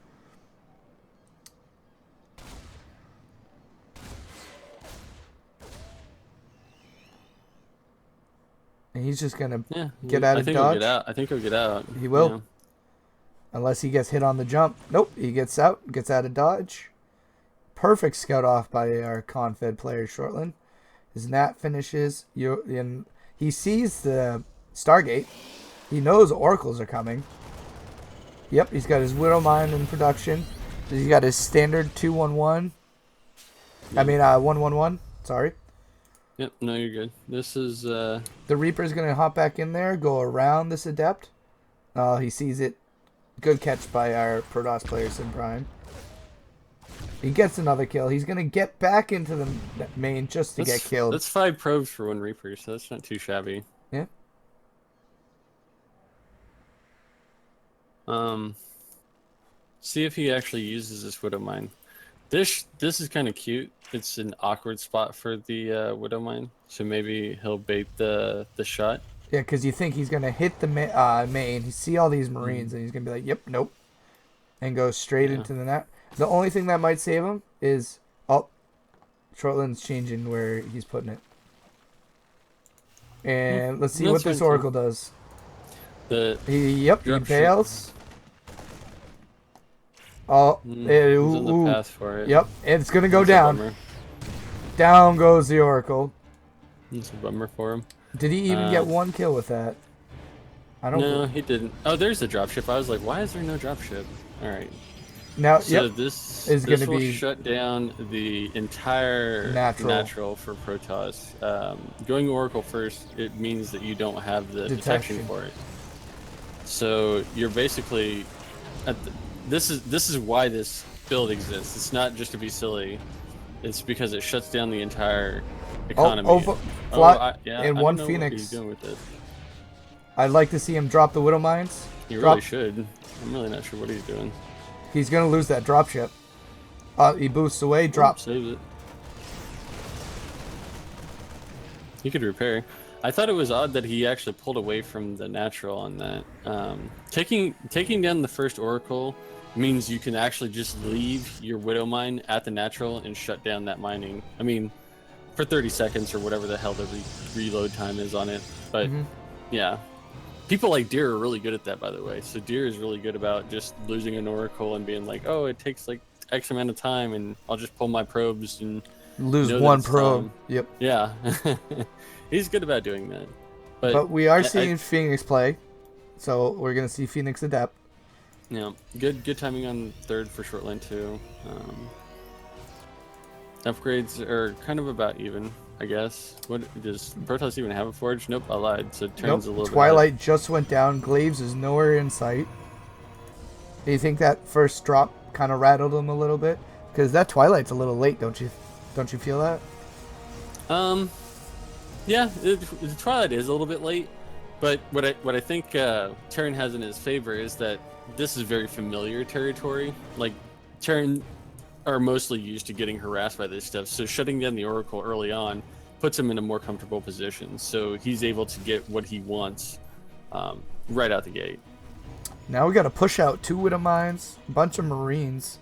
And he's just gonna get out of dodge. He'll get out. I think he'll get out. He will. Unless he gets hit on the jump. Nope, he gets out. Gets out of dodge. Perfect scout off by our ConFed player, Shortland. His Nat finishes. He sees the Stargate. He knows Oracles are coming. Yep, he's got his Widow Mine in production. He's got his standard 2-1-1. Yep. I mean, 1-1-1. Sorry. Yep, no, you're good. This is... The Reaper's going to hop back in there, go around this Adept. He sees it. Good catch by our Protoss player, Sin Prime. He gets another kill. He's going to get back into the main just to get killed. That's 5 probes for 1 Reaper, so that's not too shabby. Yeah. See if he actually uses this Widow Mine. This is kind of cute. It's an awkward spot for the Widow Mine, so maybe he'll bait the shot. Yeah, because you think he's going to hit the main. You see all these Marines, and he's going to be like, yep, nope. And go straight into the net. The only thing that might save him is Shortland's changing where he's putting it. And let's see what this Oracle does. He fails. Oh, he's in the path for it. Yep, and it's gonna go down. Down goes the Oracle. It's a bummer for him. Did he even get one kill with that? No, he didn't. Oh, there's the dropship. I was like, why is there no dropship? All right. Now, so this will shut down the entire natural for Protoss. Going Oracle first, it means that you don't have the detection for it. So you're basically this is why this build exists. It's not just to be silly. It's because it shuts down the entire economy. And one Phoenix. What he's doing with this. I'd like to see him drop the Widow Mines. He really should. I'm really not sure what he's doing. He's gonna lose that dropship. He boosts away, drops. Saves it. He could repair. I thought it was odd that he actually pulled away from the natural on that. Taking down the first Oracle means you can actually just leave your Widow Mine at the natural and shut down that mining. I mean, for 30 seconds or whatever the hell the reload time is on it. But yeah. People like Deer are really good at that, by the way. So Deer is really good about just losing an Oracle and being like, oh, it takes like X amount of time, and I'll just pull my probes and lose one probe. Yep. Yeah. He's good about doing that. But we are seeing Phoenix play, so we're going to see Phoenix adapt. Yeah, good timing on third for Shortland too. Upgrades are kind of about even, I guess. What does Protoss even have a forge? Nope, I lied. So it turns a little Twilight just went down. Glaives is nowhere in sight. Do you think that first drop kind of rattled him a little bit? Because that Twilight's a little late, don't you? Don't you feel that? Yeah, the Twilight is a little bit late, but what I think Terran has in his favor is that this is very familiar territory. Like Terran are mostly used to getting harassed by this stuff, so shutting down the Oracle early on puts him in a more comfortable position, so he's able to get what he wants right out the gate. Now we got to push out 2 Widow Mines, a bunch of Marines.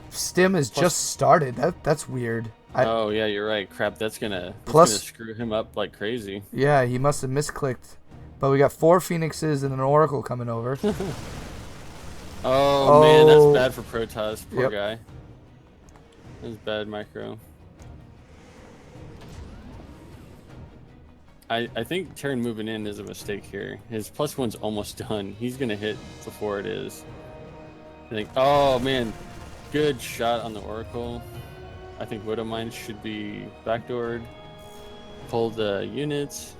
Stim has just started. That's weird. Oh yeah, you're right. Crap, that's gonna screw him up like crazy. Yeah, he must have misclicked. But we got 4 Phoenixes and an Oracle coming over. Oh man, that's bad for Protoss. Poor guy. That's bad micro. I think Terran moving in is a mistake here. His +1's almost done. He's gonna hit before it is. I think. Oh man, good shot on the Oracle. I think Widow Mines should be backdoored. Pull the units.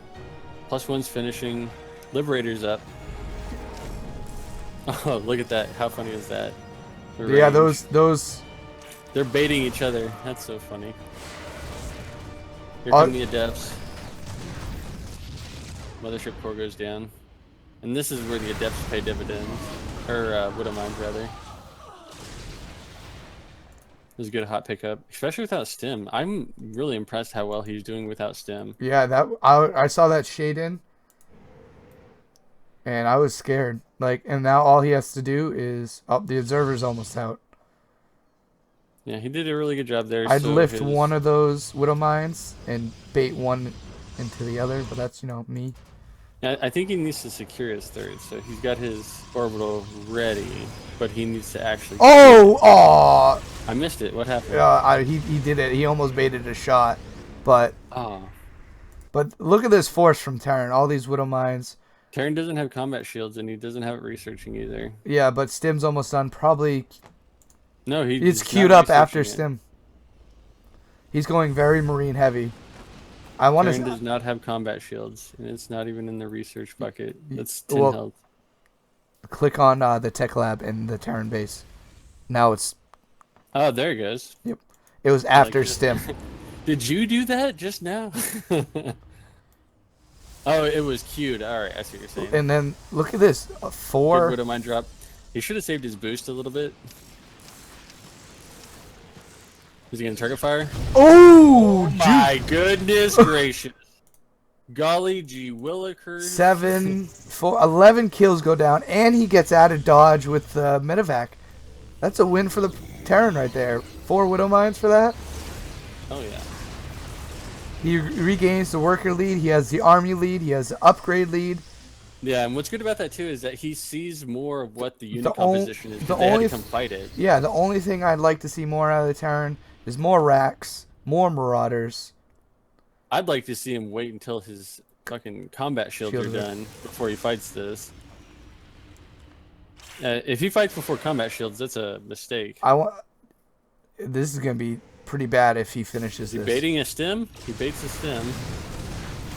+1's finishing. Liberator's up. Oh, look at that. How funny is that? Yeah, those... They're baiting each other. That's so funny. Here come the Adepts. Mothership core goes down. And this is where the Adepts pay dividends. Or, Widow Mines, rather. It was a good hot pickup, especially without Stim. I'm really impressed how well he's doing without Stim. Yeah, I saw that shade in, and I was scared. And now all he has to do is the Observer's almost out. Yeah, he did a really good job there. I'd lift one of those Widow Mines and bait one into the other, but that's me. I think he needs to secure his third, so he's got his orbital ready, but he needs to actually... Oh! I missed it. What happened? Yeah, he did it. He almost baited a shot, but... But look at this force from Terran. All these Widow Mines. Terran doesn't have combat shields, and he doesn't have it researching either. Yeah, but Stim's almost done. Probably... No, it's queued up after Stim. He's going very Marine heavy. Terran does not have combat shields, and it's not even in the research bucket. That's 10 health. Click on the tech lab in the Terran base. Now it's... Oh, there it goes. Yep. It was after Stim. Did you do that just now? Oh, it was queued. All right, I see what you're saying. And then, look at this. 4... Good Widow Mine drop. He should have saved his boost a little bit. Is he going to target fire? Oh my goodness gracious. Golly gee willikers. 11 kills go down, and he gets out of dodge with medevac. That's a win for the Terran right there. 4 Widow Mines for that. Oh yeah. He regains the worker lead. He has the army lead. He has the upgrade lead. Yeah, and what's good about that too is that he sees more of what the unit The composition is because they had to come fight it. Yeah, the only thing I'd like to see more out of the Terran is more racks, more Marauders. I'd like to see him wait until his fucking combat shields are done before he fights this. If he fights before combat shields, that's a mistake. This is gonna be pretty bad if he finishes this. Baiting a stem? He baits a stem.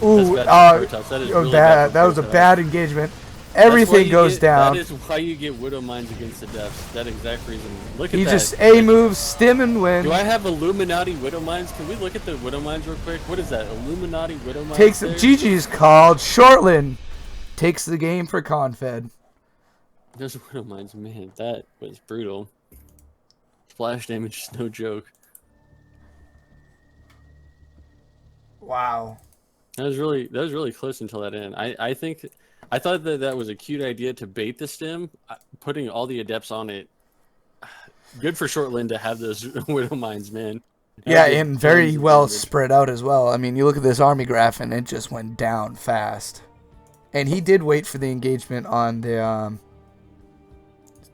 Ooh, that is really bad. That was a bad engagement. Everything goes down. That is why you get Widow Mines against the depths. That exact reason. Look at that. He just A moves, stim and win. Do I have Illuminati Widow Mines? Can we look at the Widow Mines real quick? What is that? Illuminati Widow Mines? GG's called. Shortland takes the game for ConFed. Those Widow Mines, man, that was brutal. Splash damage is no joke. Wow. That was really close until that end. I thought that was a cute idea to bait the stem, putting all the adepts on it. Good for Shortland to have those Widow Mines, man. Yeah, and very well spread out as well. I mean, you look at this army graph, and it just went down fast. And he did wait for the engagement on the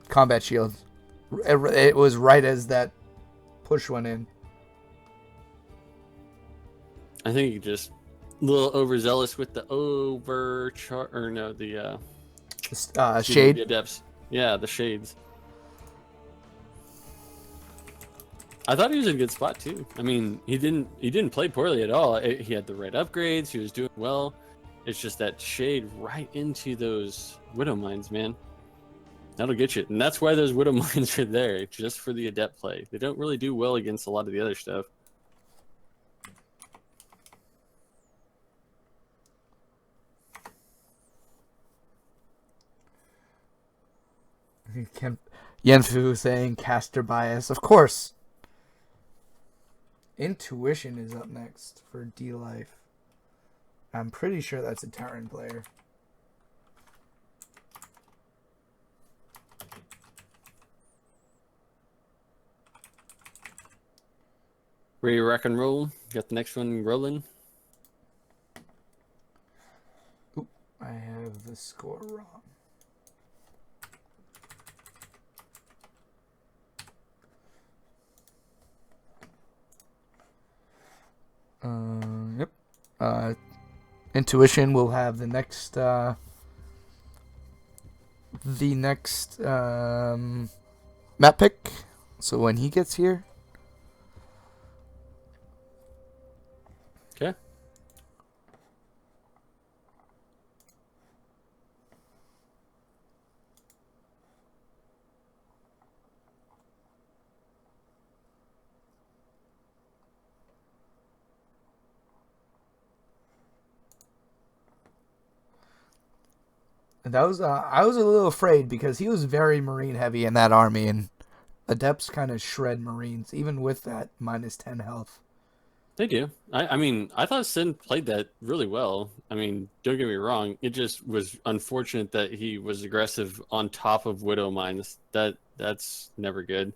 combat shield. It was right as that push went in. I think he just a little overzealous with the shade. The adepts. Yeah, the shades. I thought he was in a good spot too. I mean, he didn't play poorly at all. He had the right upgrades. He was doing well. It's just that shade right into those Widow Mines, man. That'll get you. And that's why those Widow Mines are there, just for the adept play. They don't really do well against a lot of the other stuff. Yenfu saying caster bias. Of course. Intuition is up next for dLife. I'm pretty sure that's a Terran player. Ready to rock and roll? Got the next one rolling? Oop, I have the score wrong. Yep. Intuition will have the next map pick. So when he gets here. Okay. That was I was a little afraid because he was very marine heavy in that army, and adepts kind of shred marines even with that -10 health. They do. I mean, I thought Sin played that really well. I mean, don't get me wrong. It just was unfortunate that he was aggressive on top of Widow Mines. That's never good.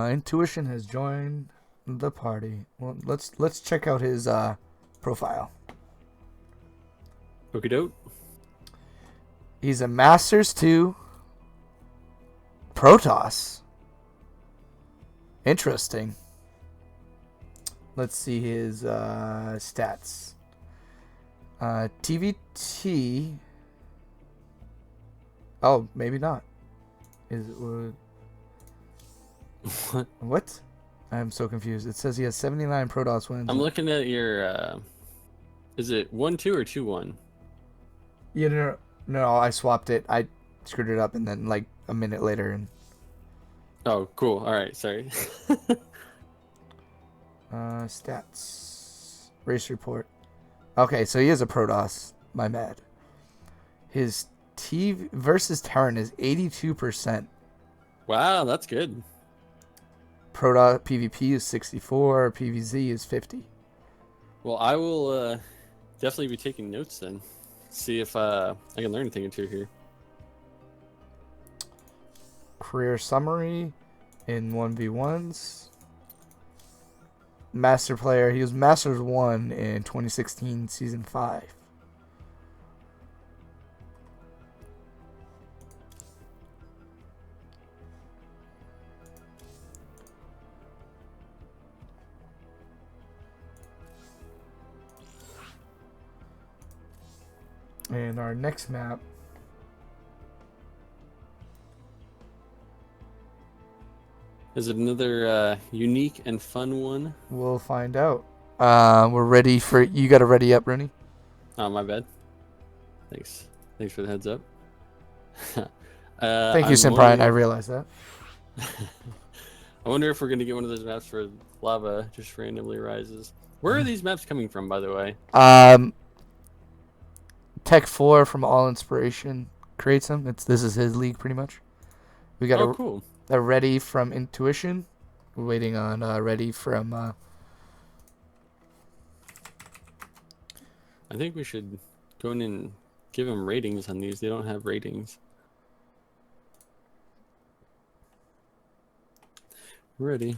Intuition has joined the party. Well, let's check out his profile. Okie doke. He's a Masters 2 Protoss. Interesting. Let's see his stats. TVT. Oh, maybe not. Is it? What? I'm so confused. It says he has 79 Protoss wins. I'm looking at your. Is it 1-2 or 2-1? Yeah, no, I swapped it. I screwed it up, and then like a minute later, and. Oh, cool. All right, sorry. Stats, race report. Okay, so he is a Protoss. My bad. His T versus Terran is 82%. Wow, that's good. Protoss PvP is 64. PvZ is 50. Well, I will definitely be taking notes then. See if I can learn a thing or two here. Career summary in 1v1s. Master player. He was Masters 1 in 2016 Season 5. And our next map is it another unique and fun one? We'll find out. We're ready for you. Got to ready up, Rooney. Oh, my bad. Thanks for the heads up. Thank you, Simbrian. I realize that. I wonder if we're gonna get one of those maps where lava just randomly rises. Where are these maps coming from, by the way? Tech 4 from All Inspiration creates them. This is his league pretty much. We got cool. a ready from Intuition. We're waiting on ready from. I think we should go in and give them ratings on these. They don't have ratings. Ready.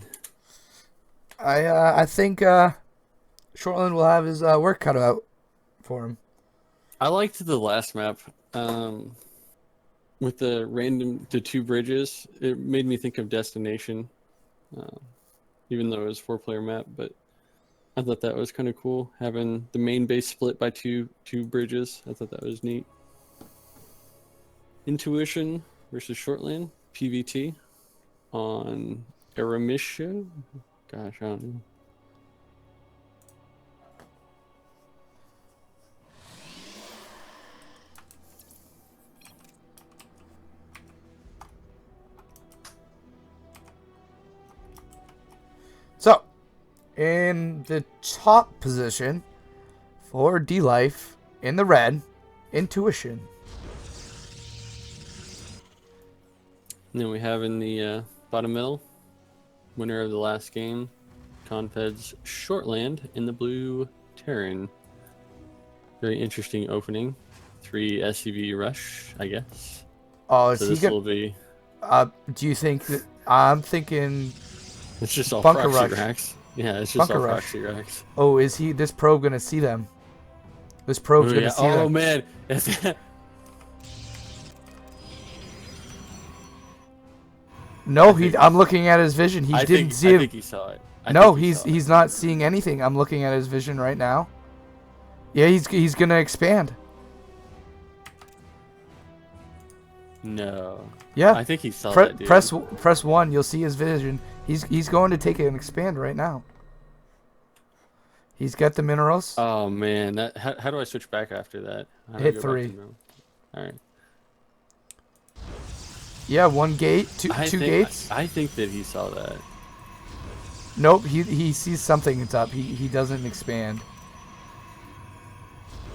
I think Shortland will have his work cut out for him. I liked the last map with the two bridges. It made me think of Destination, even though it was a 4-player map. But I thought that was kind of cool, having the main base split by two bridges. I thought that was neat. Intuition versus Shortland PVT on Aramisha. Gosh, I don't know. So, in the top position for dLife in the red, Intuition. And then we have in the bottom middle, winner of the last game, ConFed's Shortland in the blue Terran. Very interesting opening. 3 SCV rush, I guess. Oh, is so he this will be. Do you think that I'm thinking? It's just all bunker proxy rush. racks. Yeah, it's just Bunker all rush. proxy racks. Oh, is this probe gonna see them? This probe's gonna see them. Oh man. No, I'm looking at his vision. He didn't see it. I think he saw it. No, he's not seeing anything. I'm looking at his vision right now. Yeah, he's gonna expand. No. Yeah. I think he saw that, dude. Press 1. You'll see his vision. He's going to take it and expand right now. He's got the minerals. Oh man, how do I switch back after that? Hit 3. All right. Yeah, 1 gate, two gates. I think that he saw that. Nope, he sees something that's up. He doesn't expand.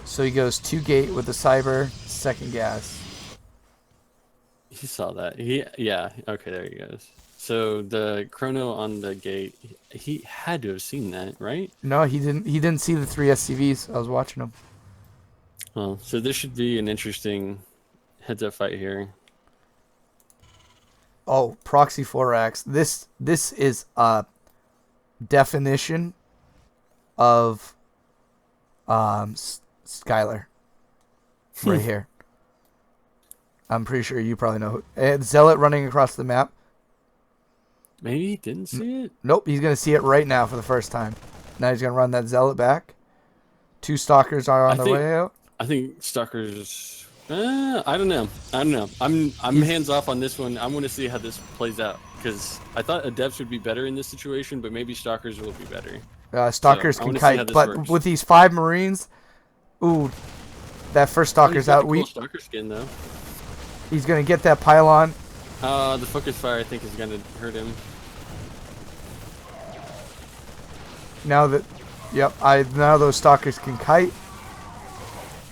So he goes 2 gate with the cyber, 2nd gas. He saw that. Yeah. Okay, there he goes. So the chrono on the gate, he had to have seen that, right? No, he didn't. He didn't see the 3 SCVs. I was watching them. Oh, so this should be an interesting heads-up fight here. Oh, proxy 4x. This is a definition of Skylar right here. I'm pretty sure you probably know. Zealot running across the map. Maybe he didn't see it? Nope, he's going to see it right now for the first time. Now he's going to run that Zealot back. 2 Stalkers are on the way out. I think Stalkers... I don't know. I'm hands off on this one. I want to see how this plays out. Because I thought Adepts would be better in this situation, but maybe Stalkers will be better. Stalkers can kite, but works. With these 5 Marines... Ooh, that first Stalker's out. Cool Stalker skin, though. He's going to get that pylon. The focus fire, I think, is going to hurt him. Now that, now those Stalkers can kite.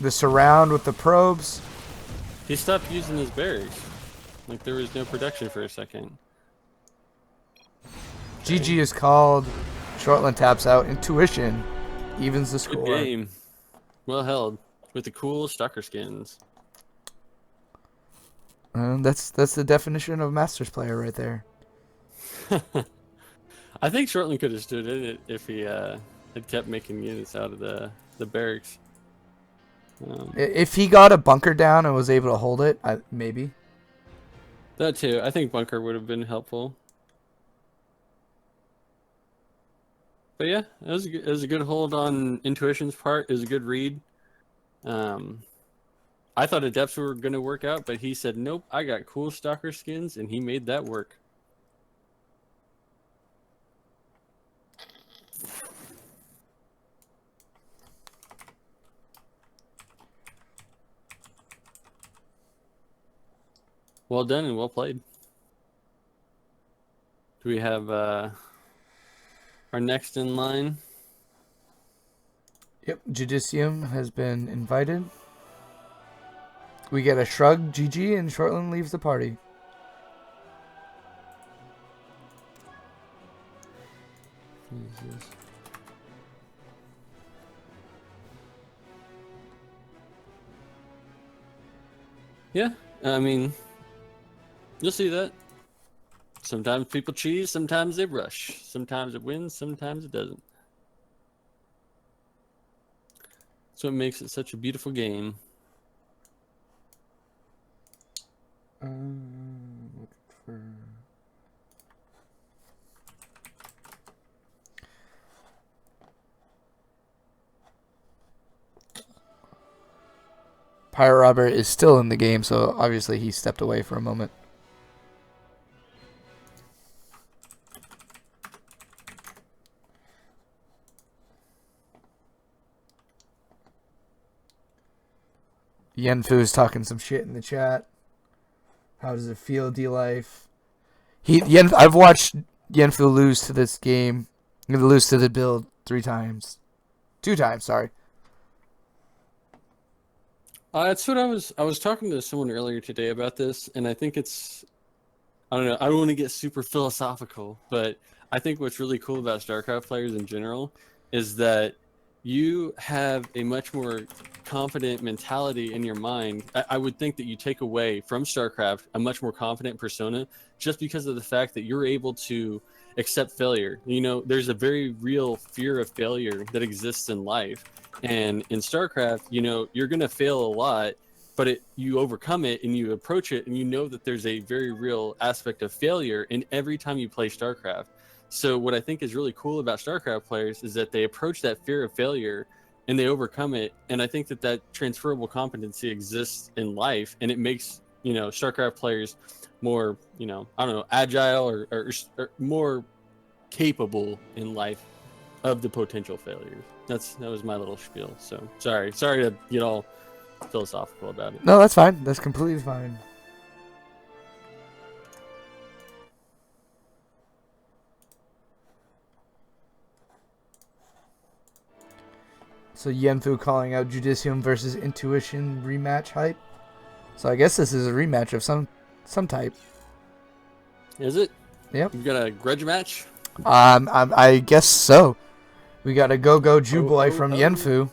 The surround with the probes. He stopped using his berries. Like there was no production for a second. Okay. GG is called. Shortland taps out. Intuition evens the score. Good game. Well held. With the cool stalker skins. That's the definition of Masters player right there. I think Shortland could have stood in it if he had kept making units out of the barracks. If he got a bunker down and was able to hold it, maybe. That too. I think bunker would have been helpful. But yeah, it was a good hold on Intuition's part. It was a good read. I thought Adepts were going to work out, but he said, nope, I got cool stalker skins, and he made that work. Well done and well played. Do we have our next in line? Yep, Judicium has been invited. We get a shrug, GG, and Shortland leaves the party. Jesus. Yeah, I mean, you'll see that. Sometimes people cheese, sometimes they rush. Sometimes it wins, sometimes it doesn't. That's what makes it such a beautiful game. Looking for... Pyro Robber is still in the game, so obviously he stepped away for a moment. Yenfu is talking some shit in the chat. How does it feel, dLife? I've watched Yenfu lose to this game. Lose to the build 2 times, sorry. That's what I was talking to someone earlier today about this, and I think it's, I don't know, I don't want to get super philosophical, but I think what's really cool about StarCraft players in general is that you have a much more confident mentality in your mind. I would think that you take away from StarCraft a much more confident persona just because of the fact that you're able to accept failure. You know, there's a very real fear of failure that exists in life. And in StarCraft, you know, you're going to fail a lot, but you overcome it and you approach it and you know that there's a very real aspect of failure in every time you play StarCraft. So what I think is really cool about StarCraft players is that they approach that fear of failure and they overcome it. And I think that that transferable competency exists in life, and it makes, you know, StarCraft players more, you know, I don't know, agile or more capable in life of the potential failures. That was my little spiel. So sorry to get all philosophical about it. No, that's fine. That's completely fine. So Yenfu calling out Judicium versus Intuition rematch hype. So I guess this is a rematch of some type. Is it? Yep. You got a grudge match? I guess so. We got a go Jew boy from Yenfu.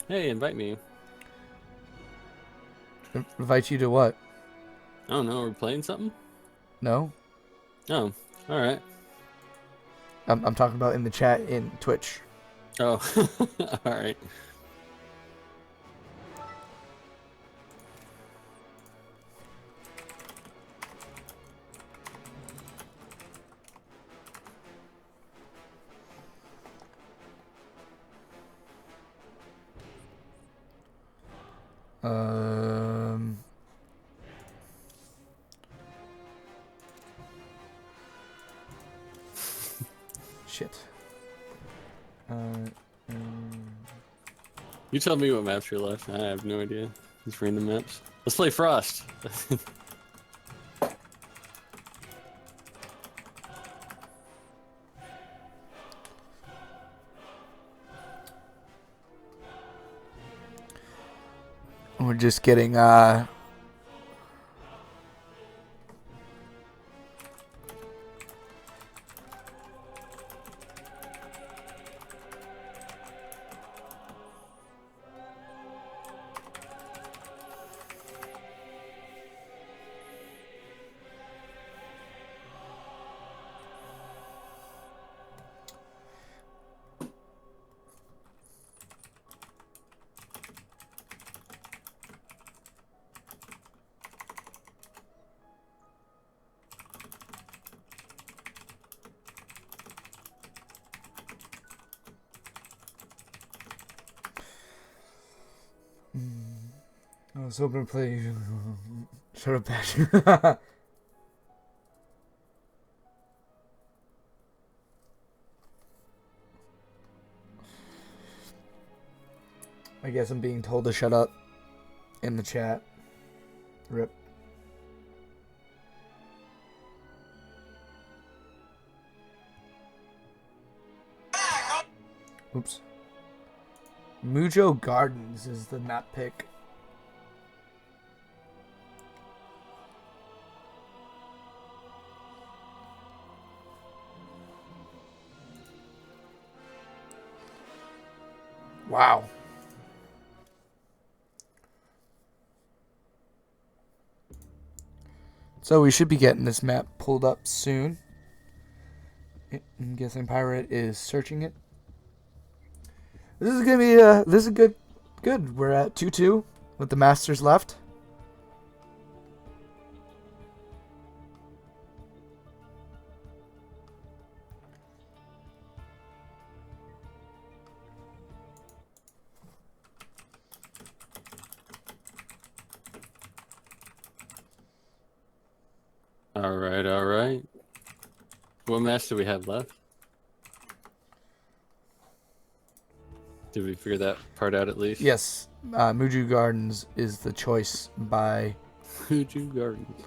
Hey, invite me. Invite you to what? I don't know. We're playing something? No. Oh, all right. I'm talking about in the chat in Twitch. Oh, all right. Shit. You tell me what maps you're left. I have no idea. These random maps. Let's play Frost. We're just getting I was hoping to play. Shut up, Patrick. I guess I'm being told to shut up in the chat. Rip. Oops. Mujo Gardens is the map pick. Wow. So we should be getting this map pulled up soon. I'm guessing Pirate is searching it. This is gonna be this is good. We're at 2-2 with the Masters left. All right, all right. What match do we have left? Did we figure that part out at least? Yes, Muju Gardens is the choice by Muju Gardens.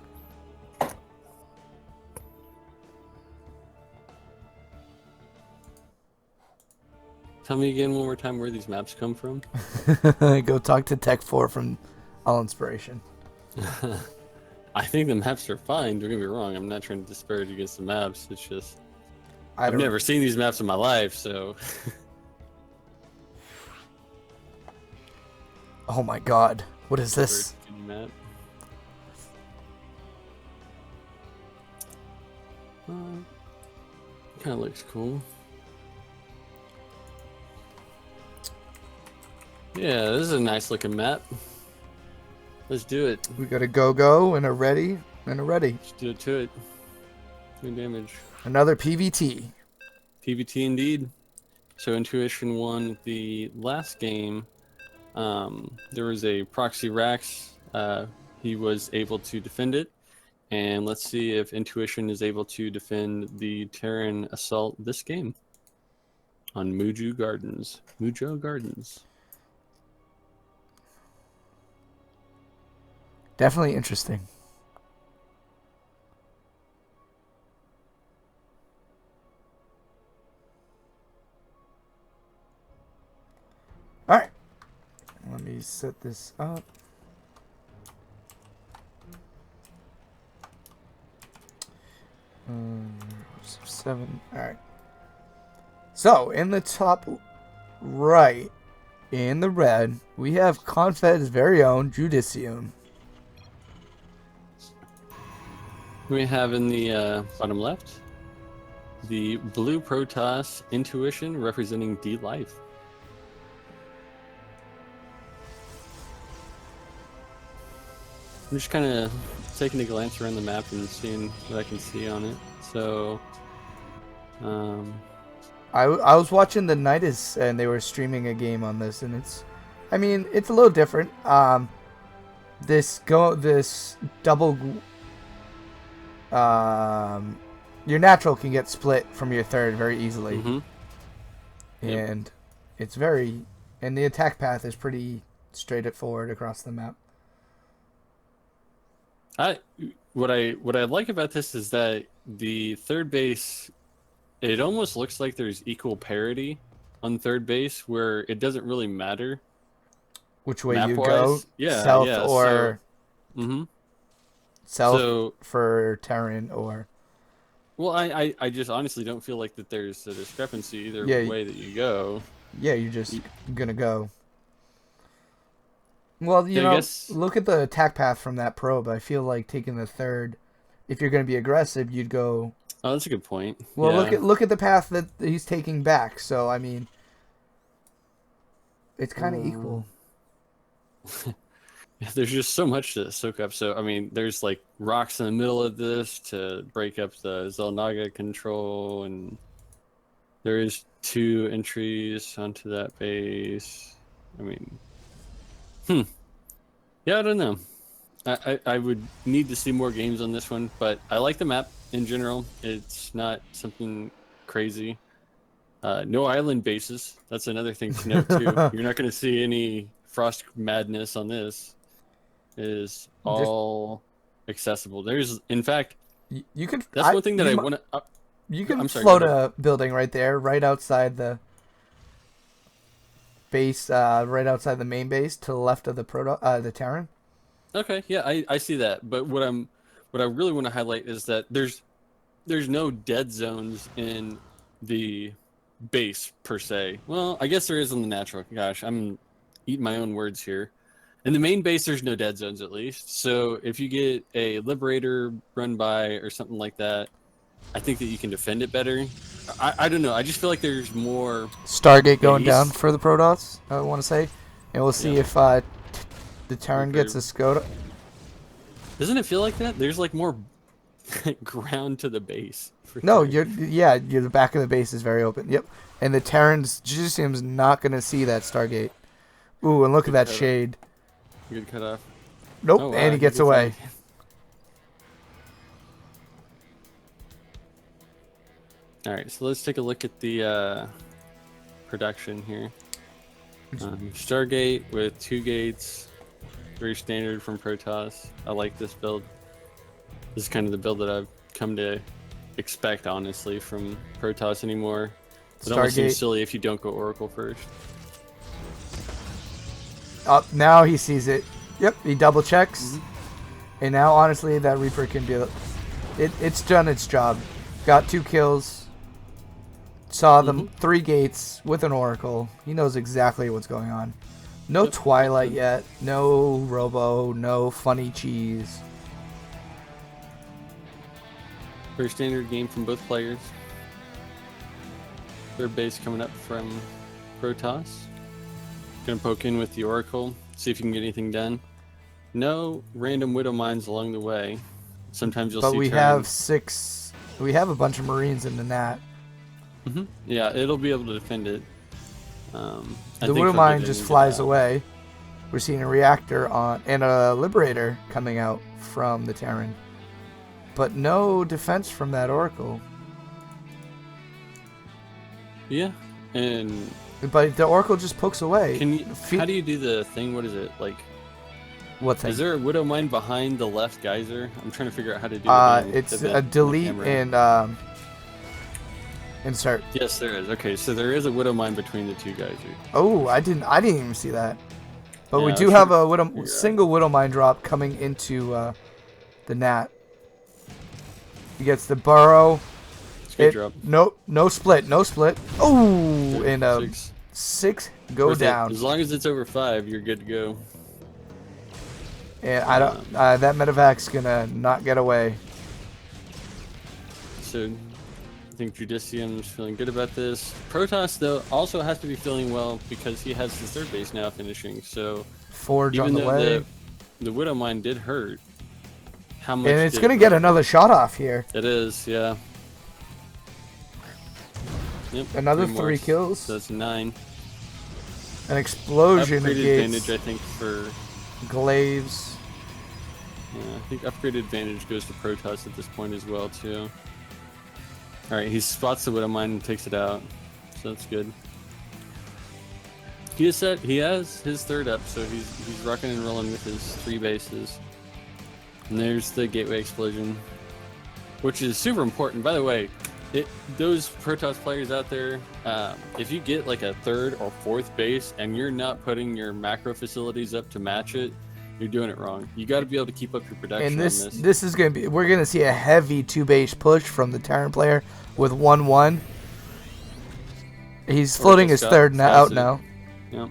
Tell me again one more time where these maps come from. Go talk to Tech4 from All Inspiration. I think the maps are fine. Don't get me wrong. I'm not trying to disparage against the maps. It's just I've never seen these maps in my life, so. Oh my God! What is this? Map. Kind of looks cool. Yeah, this is a nice looking map. Let's do it. We got a go and a ready and a ready. Let's do it to it. No damage. Another PVT. PVT indeed. So Intuition won the last game. There was a proxy Rax. He was able to defend it. And let's see if Intuition is able to defend the Terran Assault this game. On Mujo Gardens. Definitely interesting. All right. Let me set this up. Seven. All right. So in the top right, in the red, we have ConFed's very own Judicium. We have in the bottom left the blue Protoss Intuition representing dLife. I'm just kind of taking a glance around the map and seeing what I can see on it. So, I was watching the Nydus and they were streaming a game on this, and it's a little different. This double. Your natural can get split from your third very easily, and it's and the attack path is pretty straightforward across the map. What I like about this is that the third base, it almost looks like there's equal parity on third base, where it doesn't really matter which way you go, south or south for Terran or. Well, I just honestly don't feel like that there's a discrepancy either way that you go. Yeah, you're just gonna go. Well, look at the attack path from that probe. I feel like taking the third, if you're gonna be aggressive, you'd go. Oh, that's a good point. Well, look at the path that he's taking back. So I mean, it's kind of equal. There's just so much to soak up. So I mean, there's like rocks in the middle of this to break up the Zelnaga control, and there is 2 entries onto that base. I mean, Yeah, I don't know. I would need to see more games on this one, but I like the map in general. It's not something crazy. No island bases. That's another thing to note too. You're not going to see any frost madness on this. It is all accessible. There's, in fact, you could. that's one thing that I want to. You can I'm sorry. Go float ahead. a building right there, right outside the base, right outside the main base, to the left of the Terran. Okay, yeah, I see that. But what I really want to highlight is that there's no dead zones in the base per se. Well, I guess there is in the natural. Gosh, I'm eating my own words here. In the main base, there's no dead zones at least. So if you get a Liberator run by or something like that, I think that you can defend it better. I don't know. I just feel like there's more Stargate going base. down for the Protoss, I want to say. And we'll see if the Terran gets a Skoda. Doesn't it feel like that? There's like more ground to the base. No, the back of the base is very open. Yep. And the Terran's Jujutsu's not going to see that Stargate. Ooh, and look at that shade. Good cut off. Nope, Oh, wow, and he gets away. All right, so let's take a look at the production here. Stargate with 2 gates, very standard from Protoss. I like this build. This is kind of the build that I've come to expect, honestly, from Protoss anymore. It almost seems silly if you don't go Oracle first. Now he sees it. Yep, he double checks. And now, honestly, that Reaper can do it. It's done its job. Got 2 kills. Saw them 3 gates with an Oracle. He knows exactly what's going on. No Twilight yet. No Robo. No funny cheese. Very standard game from both players. Third base coming up from Protoss. Gonna poke in with the Oracle, see if you can get anything done. No random Widow Mines along the way. Sometimes you'll see. But we have 6. We have a bunch of Marines in the Nat. Yeah, it'll be able to defend it. The Widow Mine just flies away. We're seeing a reactor and a Liberator coming out from the Terran. But no defense from that Oracle. Yeah, but the Oracle just pokes away. How do you do the thing? What is it like? What thing? Is there a Widow Mine behind the left geyser? I'm trying to figure out how to do it. It's a delete and insert. Yes, there is. Okay, so there is a Widow Mine between the 2 geysers. Oh, I didn't even see that. But we do have a single Widow Mine drop coming into the Nat. He gets the burrow. Drop. No split. Oh, and 6 go down. As long as it's over 5, you're good to go. And I don't. That Medevac's gonna not get away. So, I think Judicium's feeling good about this. Protoss, though, also has to be feeling well because he has his 3rd base now finishing. So, Forge on the way. The Widow Mine did hurt. How much? And it's gonna get another shot off here. It is, yeah. Yep, another 3 kills. So that's 9. An explosion upgraded of gates. Advantage, I think, for Glaives. Yeah, I think upgraded advantage goes to Protoss at this point as well, too. Alright, he spots the Widow Mine and takes it out. So that's good. He has his 3rd up, so he's rocking and rolling with his 3 bases. And there's the Gateway Explosion, which is super important. By the way, those Protoss players out there, if you get like a 3rd or 4th base and you're not putting your macro facilities up to match it, you're doing it wrong. You got to be able to keep up your production. And this is going to be, we're going to see a heavy 2-base push from the Terran player with 1-1. He's floating his 3rd out now. Yep.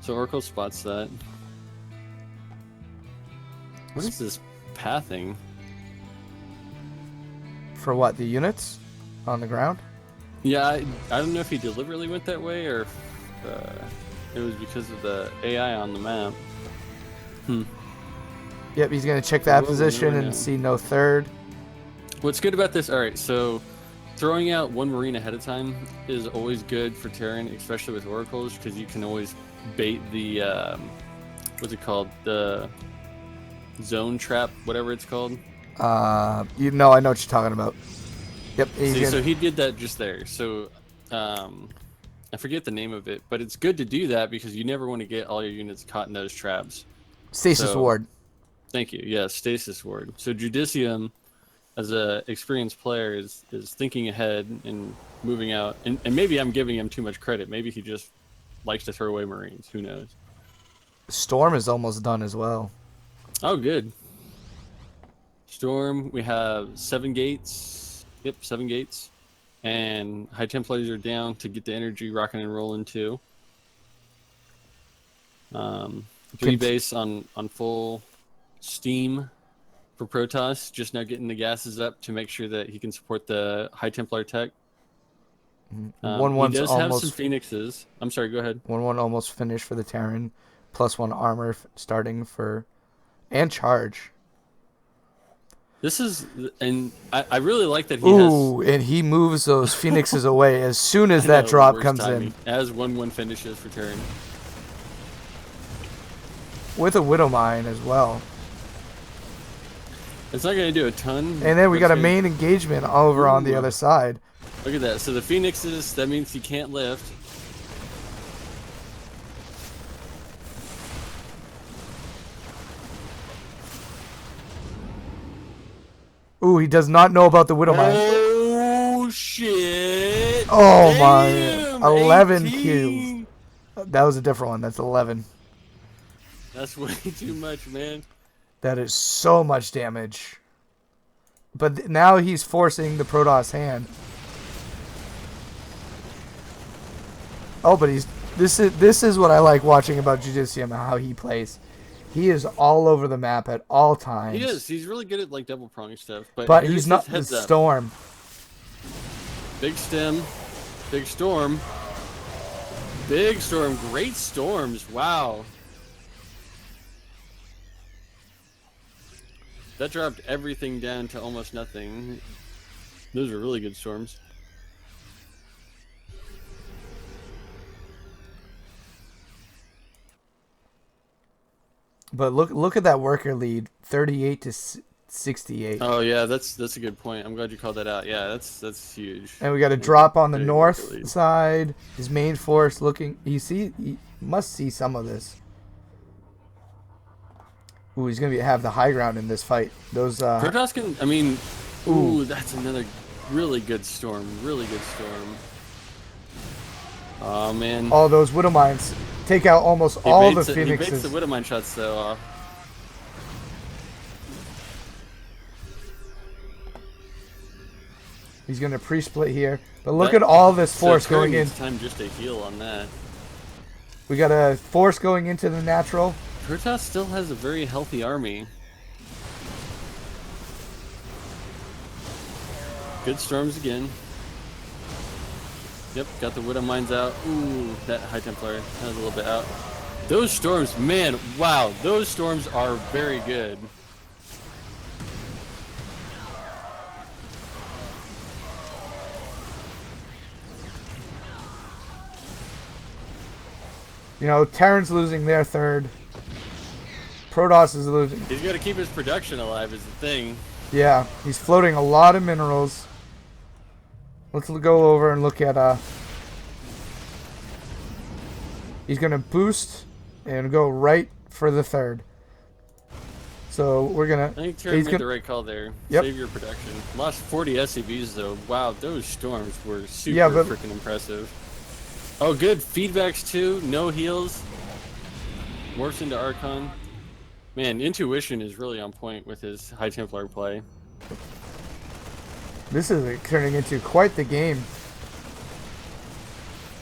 So Oracle spots that. What is this pathing? For what, the units on the ground? Yeah, I don't know if he deliberately went that way or if it was because of the AI on the map. Yep, he's going to check that position and see no 3rd. What's good about this, alright, so throwing out 1 Marine ahead of time is always good for Terran, especially with Oracles, because you can always bait the what's it called? The zone trap, whatever it's called. You know, I know what you're talking about. Yep. So he did that just there. So, I forget the name of it, but it's good to do that because you never want to get all your units caught in those traps. Stasis ward. Thank you. Yeah, stasis ward. So Judicium, as a experienced player, is thinking ahead and moving out. And maybe I'm giving him too much credit. Maybe he just likes to throw away Marines. Who knows? Storm is almost done as well. Oh, good. Storm, we have 7 gates. Yep, 7 gates. And High Templars are down to get the energy rocking and rolling too. 3 base on full steam for Protoss, just now getting the gases up to make sure that he can support the High Templar tech. He does have some Phoenixes. I'm sorry, go ahead. 1-1 almost finished for the Terran. +1 armor starting for... And charge. This is... And I really like that he has... and he moves those Phoenixes away as soon as that drop comes in. As 1-1 finishes for Terran. With a Widow Mine as well. It's not going to do a ton. And then we got a main engagement over on the other side. Look at that. So the Phoenixes, that means he can't lift. Ooh, he does not know about the Widow Mine. Oh, shit. Oh, damn, my. 11 18. kills. That was a different one. That's 11. That's way too much, man. That is so much damage. But now he's forcing the Protoss hand. Oh, but this is what I like watching about Judicium, how he plays. He is all over the map at all times. He is. He's really good at like double prong stuff. But he's not the Storm. Big stem, big storm, big storm, great storms. Wow. That dropped everything down to almost nothing. Those are really good storms. But look at that worker lead, 38 to 68. Oh yeah, that's a good point. I'm glad you called that out. Yeah, that's huge. And we got a drop on the north side. His main force looking. He must see some of this. Ooh, he's gonna have the high ground in this fight. Those Protoss can. I mean, ooh, that's another really good storm. Really good storm. Oh man. All those Widow Mines take out almost all the Phoenixes. He baits the Widow Mine shots though off. He's gonna pre-split here, but look at all this force going in. Time just to heal on that. We got a force going into the natural. Protoss still has a very healthy army. Good storms again. Yep, got the Widow Mines out. Ooh, that High Templar has a little bit out. Those storms, man, wow, those storms are very good. You know, Terran's losing their third. Protoss is losing. He's got to keep his production alive is the thing. Yeah, he's floating a lot of minerals. Let's go over and look at he's gonna boost and go right for the third. So we're gonna. I think Terran made the right call there. Yep. Save your production. Lost 40 SCVs though. Wow, those storms were super freaking impressive. Oh, good feedbacks too. No heals. Morphs into Archon. Man, intuition is really on point with his High Templar play. This is turning into quite the game.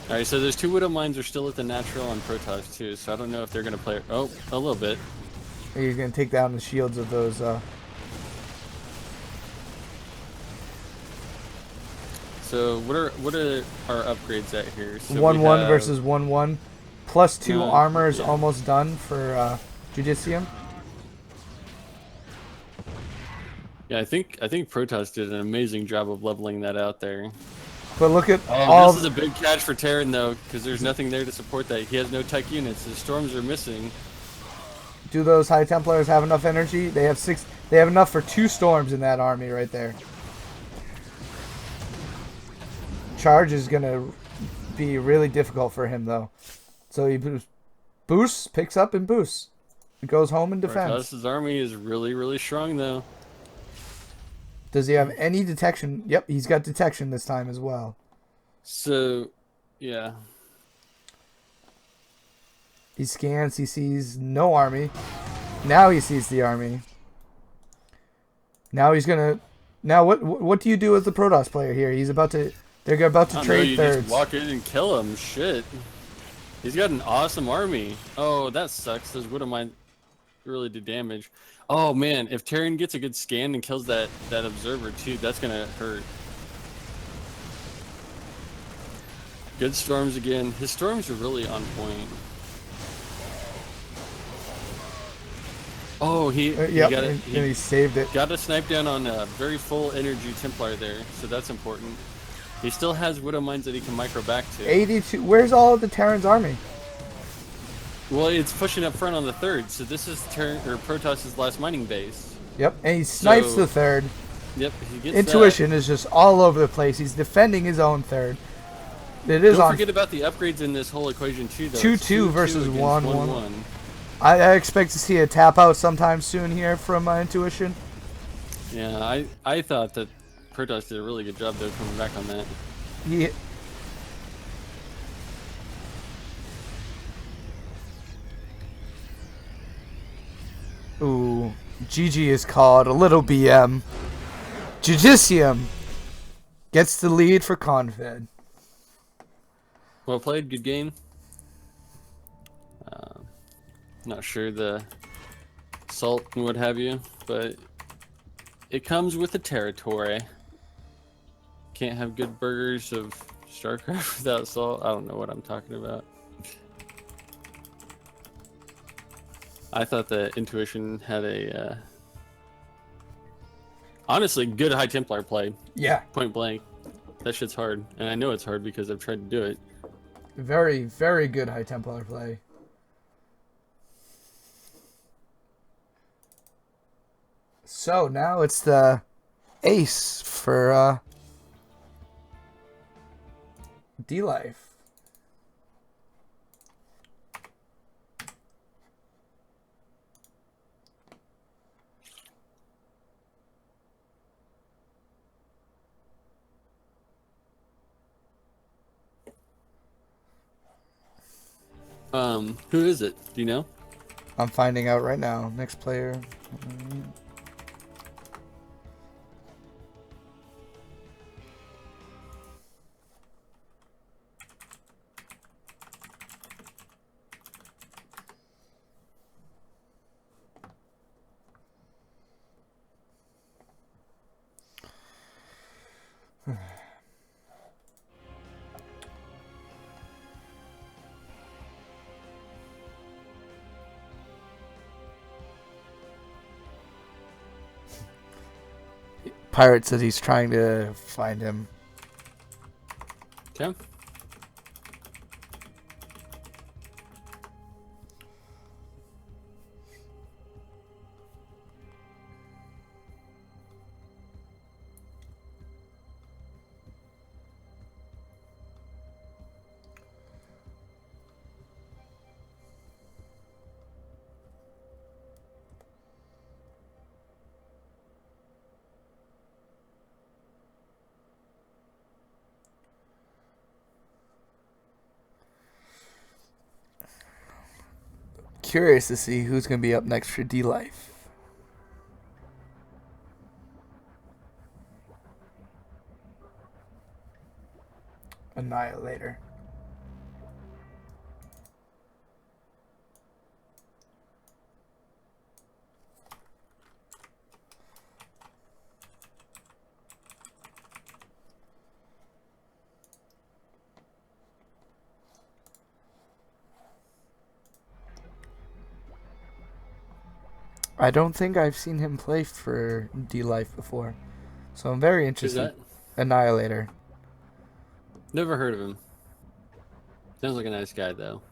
Alright, so those 2 Widow Mines are still at the natural on Protoss too, so I don't know if they're going to play... Oh, a little bit. He's going to take down the shields of those... So what are our upgrades at here? So 1-1 versus 1-1. +2 armor is almost done for Judicium. Yeah, I think Protoss did an amazing job of leveling that out there. But look at this is a big catch for Terran though, because there's nothing there to support that. He has no tech units. His storms are missing. Do those High Templars have enough energy? They have 6. They have enough for 2 storms in that army right there. Charge is gonna be really difficult for him though. So he boosts, picks up and boosts. He goes home and defends. His army is really, really strong though. Does he have any detection? Yep, he's got detection this time as well. So, yeah. He scans, he sees no army. Now he sees the army. Now he's gonna. Now what do you do as the Protoss player here? He's about to. They're about to trade thirds. Just walk in and kill him. Shit. He's got an awesome army. Oh, that sucks. Those Widow Mine really do damage. Oh man, if Terran gets a good scan and kills that observer too, that's gonna hurt. Good storms again. His storms are really on point. Oh, he saved it. Got a snipe down on a very full energy Templar there, so that's important. He still has Widow Mines that he can micro back to. 82. Where's all of the Terran's army? Well, it's pushing up front on the 3rd, so this is Protoss's last mining base. Yep, and he snipes the 3rd. Yep, he gets Intuition is just all over the place. He's defending his own 3rd. Don't forget about the upgrades in this whole equation too, though. 2-2 versus 1-1. I expect to see a tap out sometime soon here from Intuition. Yeah, I thought that Protoss did a really good job though coming back on that. Yeah. Ooh, GG is called. A little BM. Judicium gets the lead for ConFed. Well played, good game. Not sure the salt and what have you, but it comes with the territory. Can't have good burgers of StarCraft without salt. I don't know what I'm talking about. I thought that Intuition had a honestly good High Templar play. Yeah. Point blank. That shit's hard, and I know it's hard because I've tried to do it. Very, very good High Templar play. So now it's the ace for dLife. Who is it? Do you know? I'm finding out right now. Next player. Pirate says he's trying to find him. Okay. Curious to see who's going to be up next for dLife. Annihilator. I don't think I've seen him play for dLife before, so I'm very interested. Who's that? Annihilator. Never heard of him. Sounds like a nice guy though.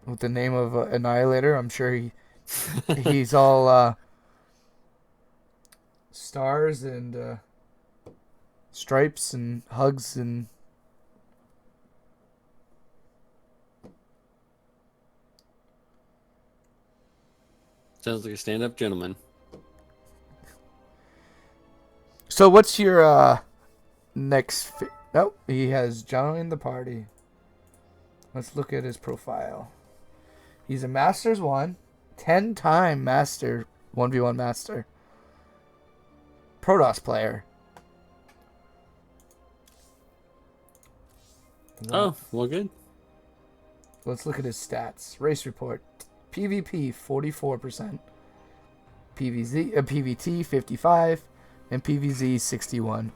With the name of Annihilator, I'm sure he He's all stars and stripes and hugs and Sounds like a stand-up gentleman. so what's your next nope, he has joined the party. Let's look at his profile. He's a Masters 1, 10-time Master 1v1 Master. Protoss player. Oh, well, good. Let's look at his stats. Race report. PvP 44%. PVT 55 and PVZ 61.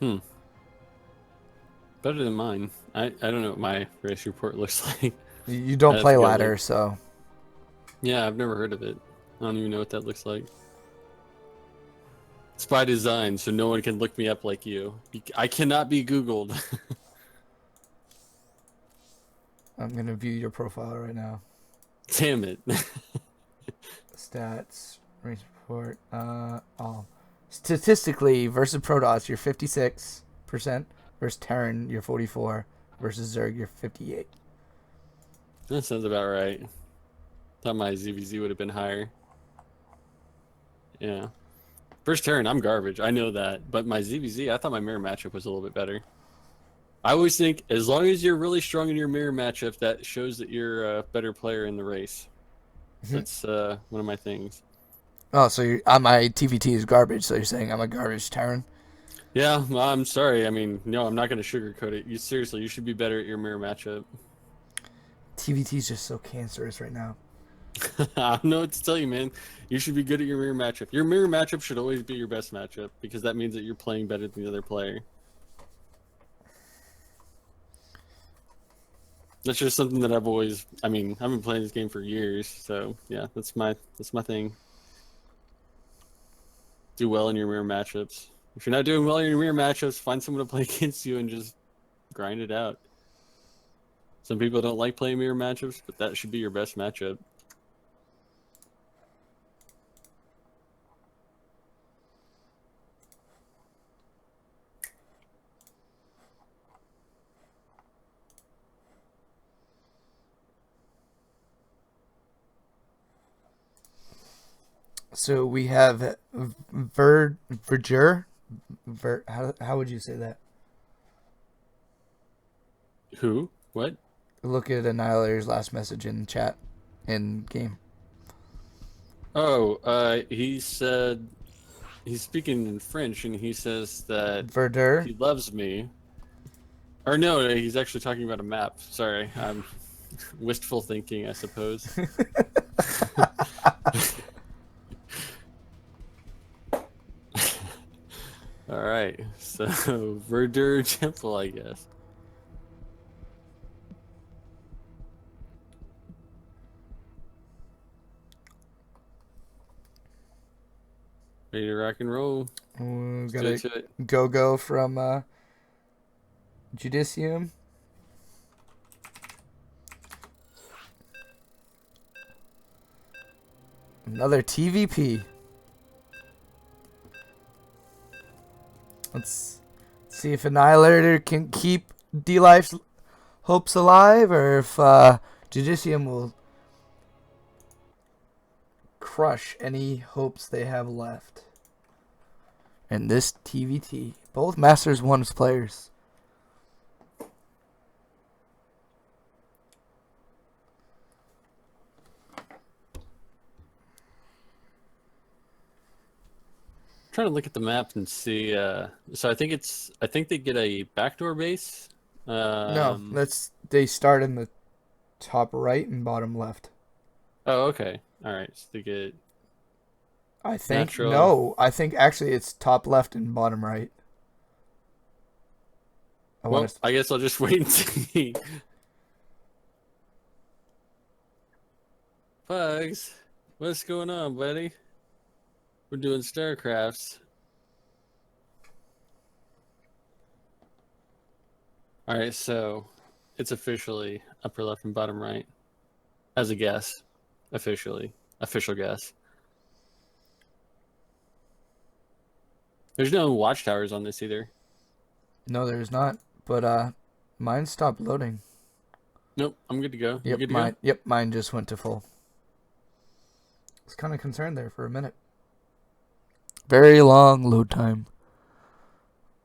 Better than mine. I don't know what my race report looks like. You don't play ladder, so yeah, I've never heard of it. I don't even know what that looks like. It's by design, so no one can look me up like you. I cannot be Googled. I'm gonna view your profile right now. Damn it. Stats, race report, all. Statistically, versus Protoss, you're 56%. Versus Terran, you're 44. Versus Zerg, you're 58. That sounds about right. Thought my ZVZ would have been higher. Yeah. First Terran, I'm garbage. I know that. But my ZVZ, I thought my mirror matchup was a little bit better. I always think as long as you're really strong in your mirror matchup, that shows that you're a better player in the race. That's one of my things. Oh, so my TVT is garbage, so you're saying I'm a garbage Terran? Yeah, well, I'm sorry. I mean, no, I'm not going to sugarcoat it. Seriously, you should be better at your mirror matchup. TVT is just so cancerous right now. I don't know what to tell you, man. You should be good at your mirror matchup. Your mirror matchup should always be your best matchup because that means that you're playing better than the other player. That's just something that I've always. I mean, I've been playing this game for years, so yeah, that's my thing. Do well in your mirror matchups. If you're not doing well in your mirror matchups, find someone to play against you and just grind it out. Some people don't like playing mirror matchups, but that should be your best matchup. So we have Verger. How would you say that? Who? What? Look at Annihilator's last message in chat, in game. Oh, he said he's speaking in French, and he says that Verder. he loves me. Or no, he's actually talking about a map. Sorry, I'm wistful thinking, I suppose. All right, so Verdure Temple, I guess. Ready to rock and roll. Got a go from Judicium. Another TVP. Let's see if Annihilator can keep dLife's hopes alive, or if Judicium will crush any hopes they have left. And this TVT, both Masters 1's players. Trying to look at the map and see. So I think they get a backdoor base. No, they start in the top right and bottom left. Oh, okay. All right. So they get. I think natural. No. I think actually it's top left and bottom right. I guess I'll just wait and see. Pugs, what's going on, buddy? We're doing StarCrafts. All right, so it's officially upper left and bottom right. As a guess. Official guess. There's no watchtowers on this either. No, there's not. But mine stopped loading. Nope, I'm good to go. Yep, Good to mine. go? Yep, mine just went to full. I was kind of concerned there for a minute. Very long load time.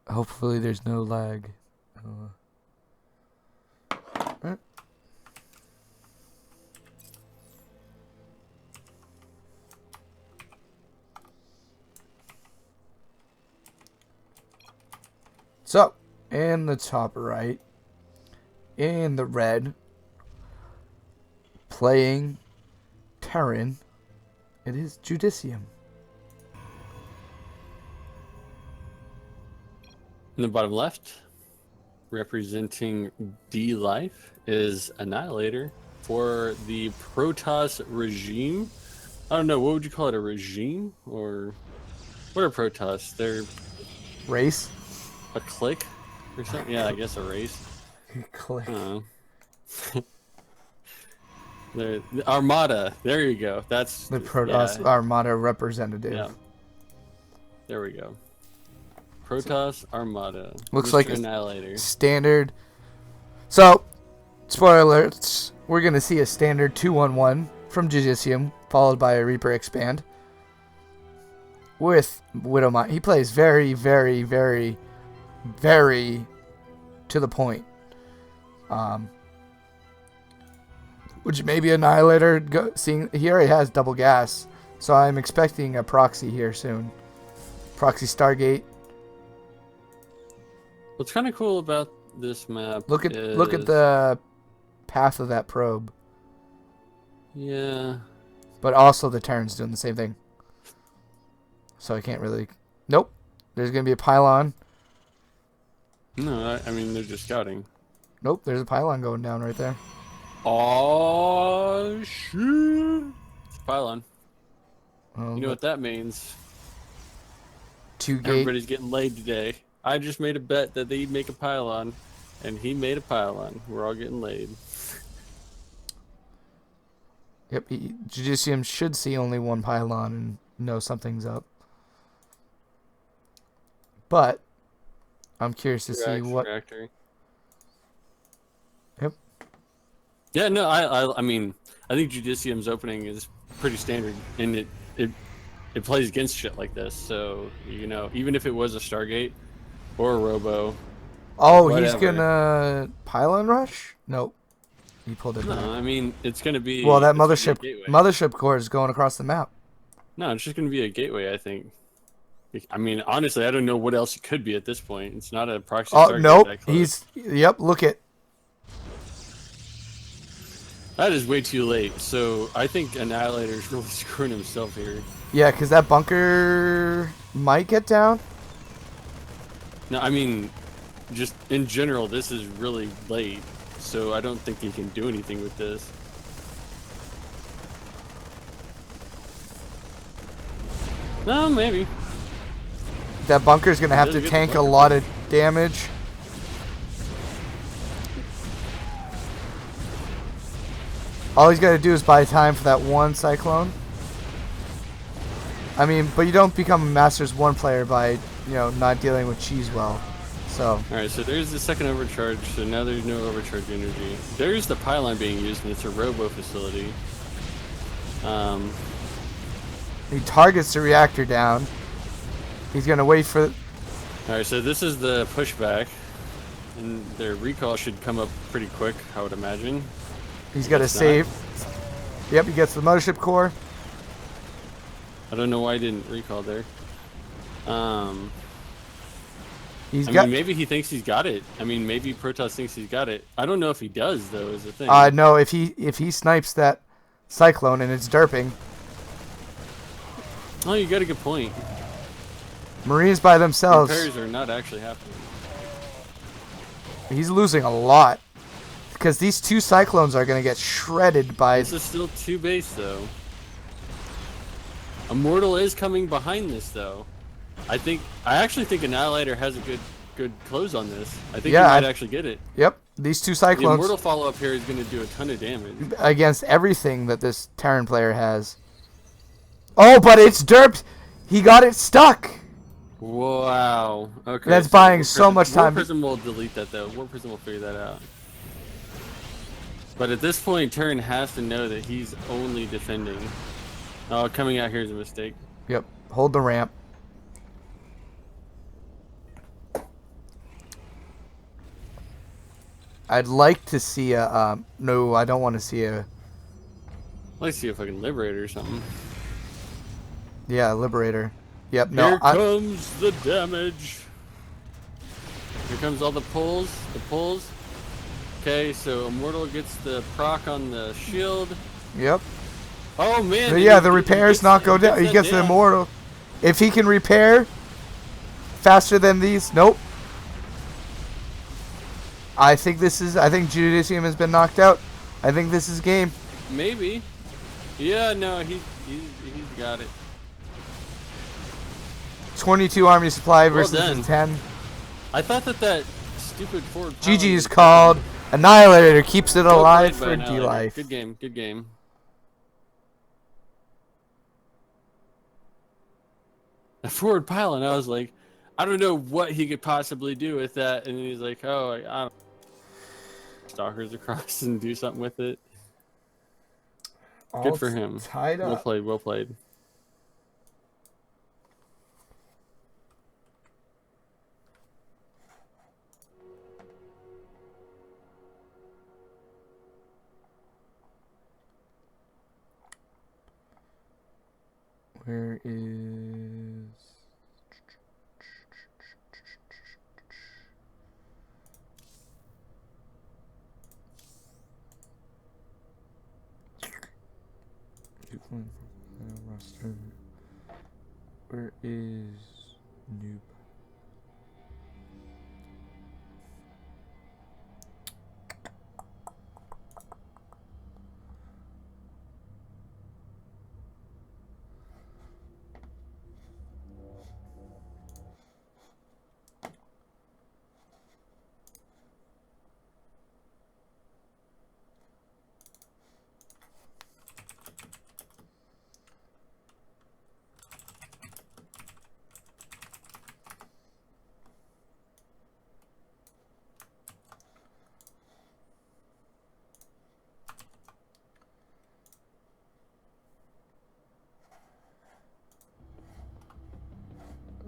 Hopefully, there's no lag. Right. So, in the top right, in the red, playing Terran, it is Judicium. In the bottom left, representing dLife, is Annihilator for the Protoss regime. I don't know, what would you call it? A regime? Or what are Protoss? They're Race? a clique or something? Yeah, I guess a race. Click. The Armada. There you go. That's The Protoss Armada representative. Yeah. There we go. Protoss Armada. Looks Mr. like Annihilator. Standard. So, spoiler alerts. We're going to see a standard 2-1-1 from Judicium, followed by a Reaper expand. With Widowmine. He plays very, very, very, very to the point. Which maybe Annihilator, seeing he already has double gas, so I'm expecting a proxy here soon. Proxy Stargate. What's kind of cool about this map? Look at the path of that probe. Yeah. But also the Terran's doing the same thing. So I can't really. Nope. There's gonna be a pylon. No, I mean they're just scouting. Nope. There's a pylon going down right there. Oh shit! It's a pylon. You know what that means? 2 gate. Everybody's getting laid today. I just made a bet that they'd make a pylon, and he made a pylon. We're all getting laid. Yep. Judicium should see only one pylon and know something's up. But I'm curious to see what. Reactor. Yep. Yeah, no, I mean, I think Judicium's opening is pretty standard, and it plays against shit like this. So you know, even if it was a Stargate or a Robo. Oh, whatever. He's gonna pylon rush? Nope. He pulled it back. No, I mean it's gonna be. Well, that mothership core is going across the map. No, it's just gonna be a gateway, I think. I mean, honestly, I don't know what else it could be at this point. It's not a proxy. Oh nope, Yep, look it. That is way too late. So I think Annihilator's really screwing himself here. Yeah, because that bunker might get down. No, I mean, just in general, this is really late. So I don't think he can do anything with this. No, maybe. That bunker's going to have to tank a lot of damage. All he's got to do is buy time for that one cyclone. I mean, but you don't become a Masters 1 player by, you know, not dealing with cheese well. So. Alright, so there's the second overcharge, so now there's no overcharge energy. There's the pylon being used, and it's a robo facility. He targets the reactor down. He's going to wait for... Alright, so this is the pushback. And their recall should come up pretty quick, I would imagine. He's got to save. Yep, he gets the mothership core. I don't know why he didn't recall there. Mean, maybe he thinks he's got it. I mean, maybe Protoss thinks he's got it. I don't know if he does, though, is the thing. No, if he snipes that cyclone and it's derping. Oh, you got a good point. Marines by themselves. Repairs are not actually happening. He's losing a lot. Because these 2 cyclones are going to get shredded by... This is still 2 base, though. Immortal is coming behind this, though. I actually think Annihilator has a good good close on this. I think Yeah, he might actually get it. Yep, these two The Cyclones Immortal follow-up here is going to do a ton of damage. against everything that this Terran player has. Oh, but it's derped. He got it stuck. Wow. Okay. That's buying so much time. War Prism will delete that though. War Prism will figure that out. But at this point, Terran has to know that he's only defending. Oh, coming out here is a mistake. Yep. Hold the ramp. I'd like to see a. No, I don't want to see a. I'd like to see a fucking Liberator or something. Yeah, Liberator. Yep. No. Here comes the damage. Here comes all the pulls. The pulls. Okay, so Immortal gets the proc on the shield. Yep. Oh man. But yeah, the repairs not go down. He gets the Immortal. If he can repair faster than these, nope. I think Judicium has been knocked out. I think this is game. Maybe. Yeah, no, he's got it. 22 army supply versus 10. I thought that stupid forward. GG is called. Annihilator keeps it alive for dLife. Good game. Good game. A forward pylon. I was like, I don't know what he could possibly do with that, and then he's like, oh, I don't. Stalkers across and do something with it. Good for him. Tied up. Well played. Well played. Where is... roster. Where is Noob?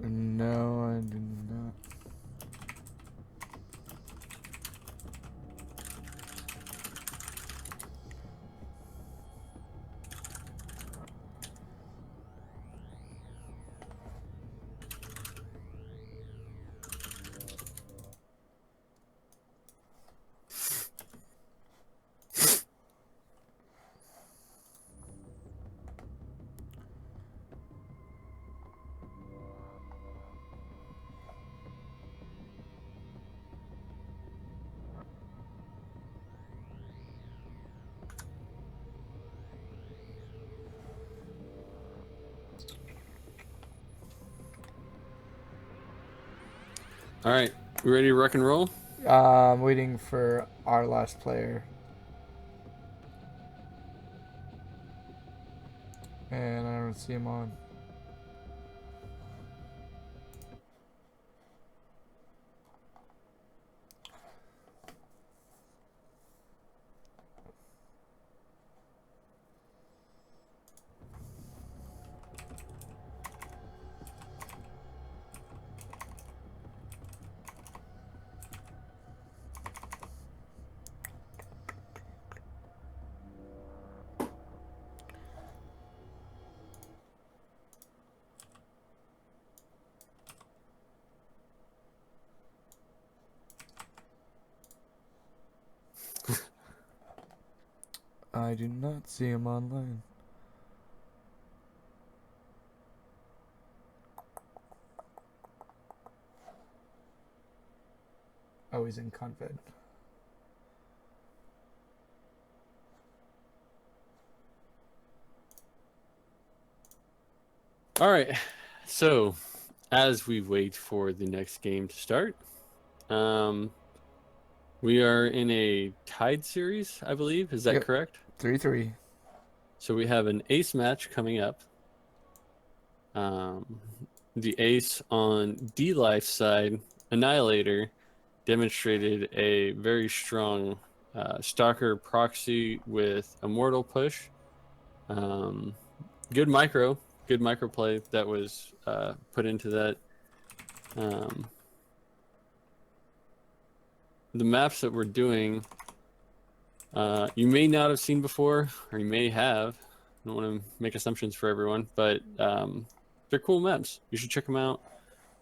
No, I do not. All right, we ready to rock and roll? I'm waiting for our last player. And I don't see him on. I do not see him online. Oh, he's in ConFed. All right, so as we wait for the next game to start, We are in a tied series, I believe. Is that correct? 3-3. So we have an ace match coming up. The ace on dLife side, Annihilator, demonstrated a very strong stalker proxy with Immortal push. Good micro play that was put into that. The maps that we're doing, you may not have seen before, or you may have. I don't want to make assumptions for everyone, but they're cool maps. You should check them out.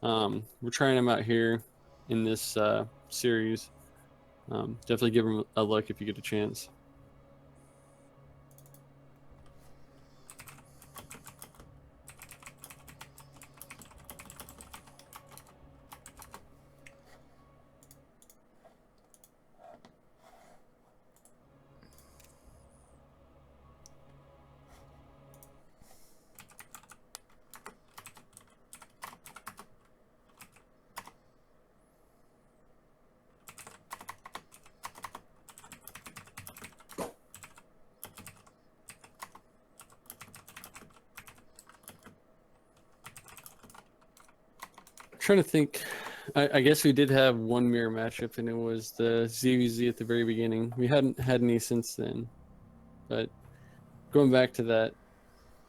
We're trying them out here in this series. Definitely give them a look if you get a chance. Trying to think. I guess we did have one mirror matchup, and it was the ZVZ at the very beginning. We hadn't had any since then. But going back to that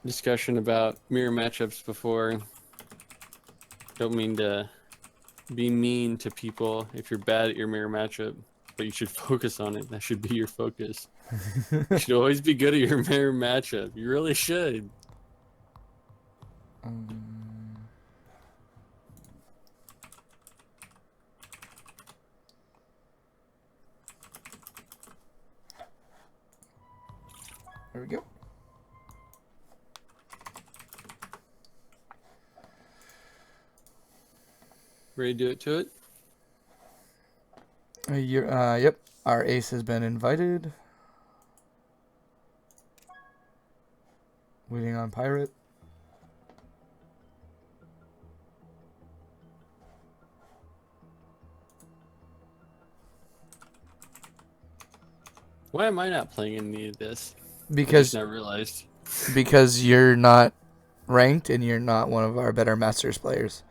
discussion about mirror matchups before, don't mean to be mean to people if you're bad at your mirror matchup, but you should focus on it. That should be your focus. You should always be good at your mirror matchup. You really should. There we go. Ready to do it to it? Yep. Our ace has been invited. Waiting on pirate. Why am I not playing any of this? Because I realized. Because you're not ranked and you're not one of our better Masters players.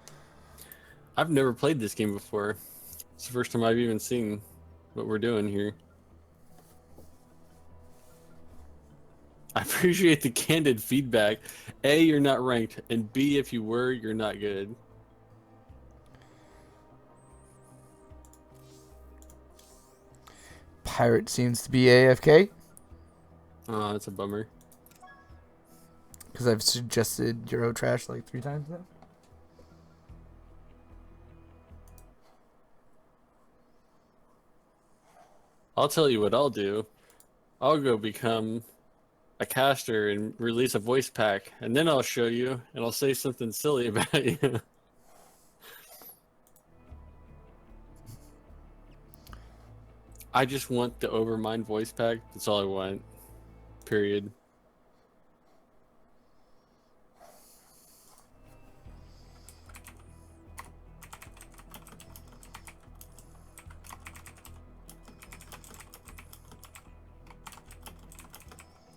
I've never played this game before. It's the first time I've even seen what we're doing here. I appreciate the candid feedback. A, you're not ranked, and B, if you were, you're not good. Pirate seems to be AFK. Oh, that's a bummer. Because I've suggested Eurotrash like 3 times now. I'll tell you what I'll do. I'll go become a caster and release a voice pack, and then I'll show you, and I'll say something silly about you. I just want the Overmind voice pack. That's all I want. Period.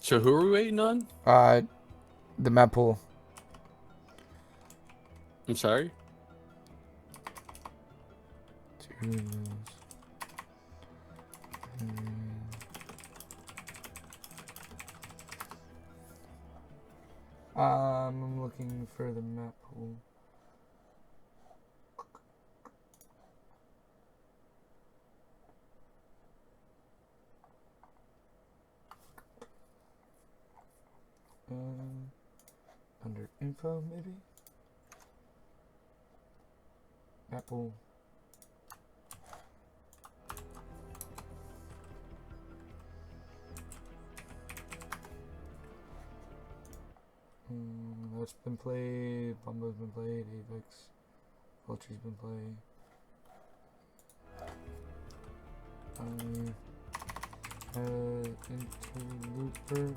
So who are we waiting on? The map pool. I'm sorry? I'm looking for the map pool. Under info, maybe? Map pool. That's been played. Bumbo's been played. Avex. Vulture's been played. Interlooper.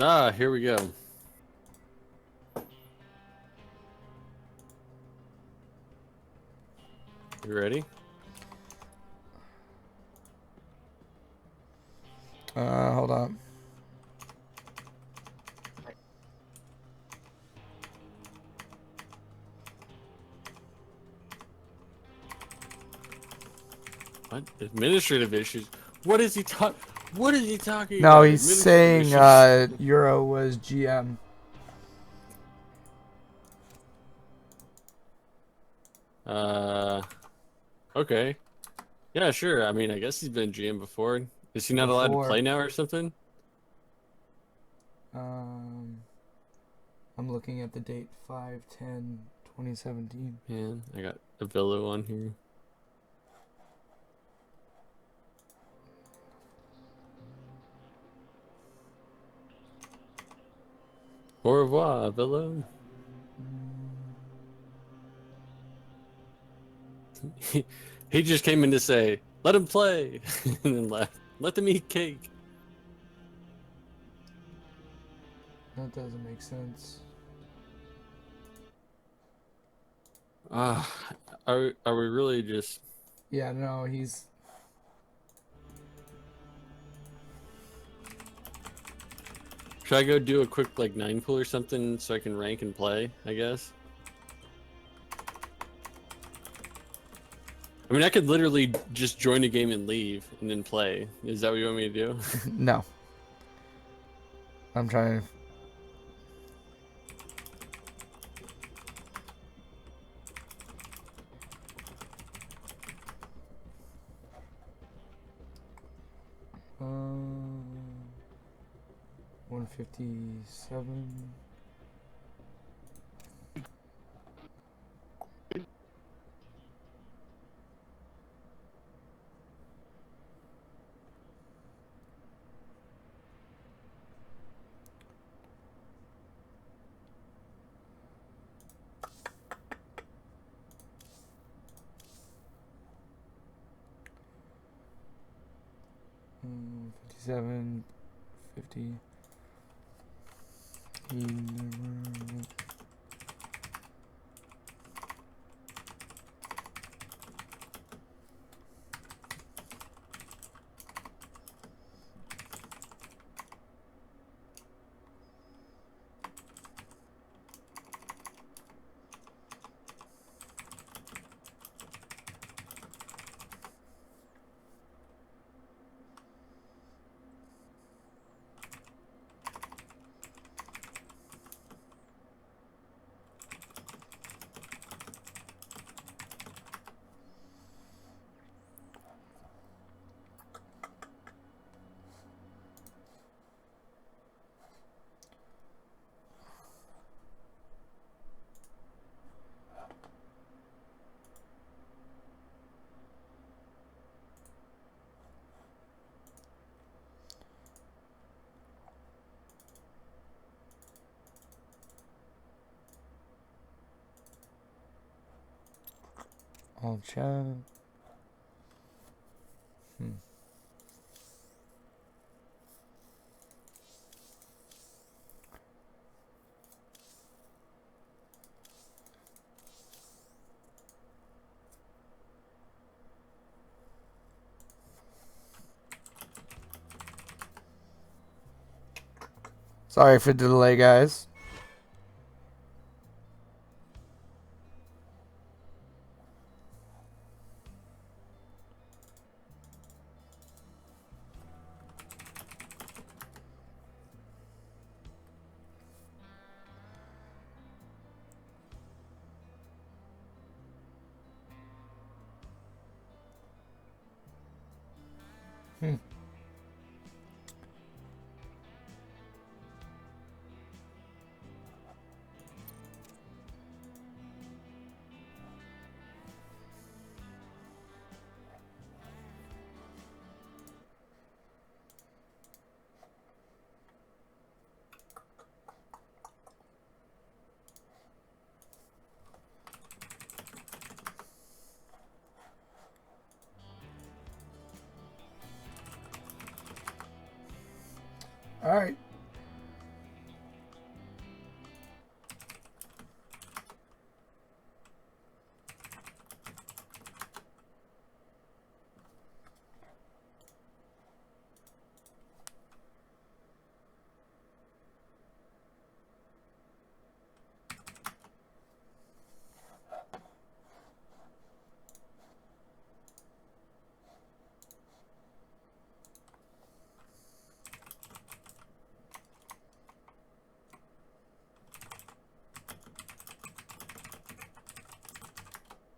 Ah, here we go. You ready? Hold on. What? Administrative issues? What is he talking? What is he talking No, about? he's saying Euro was GM. Okay. Yeah, sure. I mean, I guess he's been GM before. Is he not allowed to play now or something? I'm looking at the date 5/10/2017. Yeah, I got a Villa on here. Au revoir, Villa. He just came in to say, "Let him play," and then left. Let them eat cake. That doesn't make sense. Are we really just? Yeah, no, he's. Should I go do a quick like 9 pool or something so I can rank and play? I guess. I mean, I could literally just join a game and leave and then play. Is that what you want me to do? No. I'm trying to. Um, 157. Mm, 57, 50. Small chat. Sorry for the delay, guys. All right.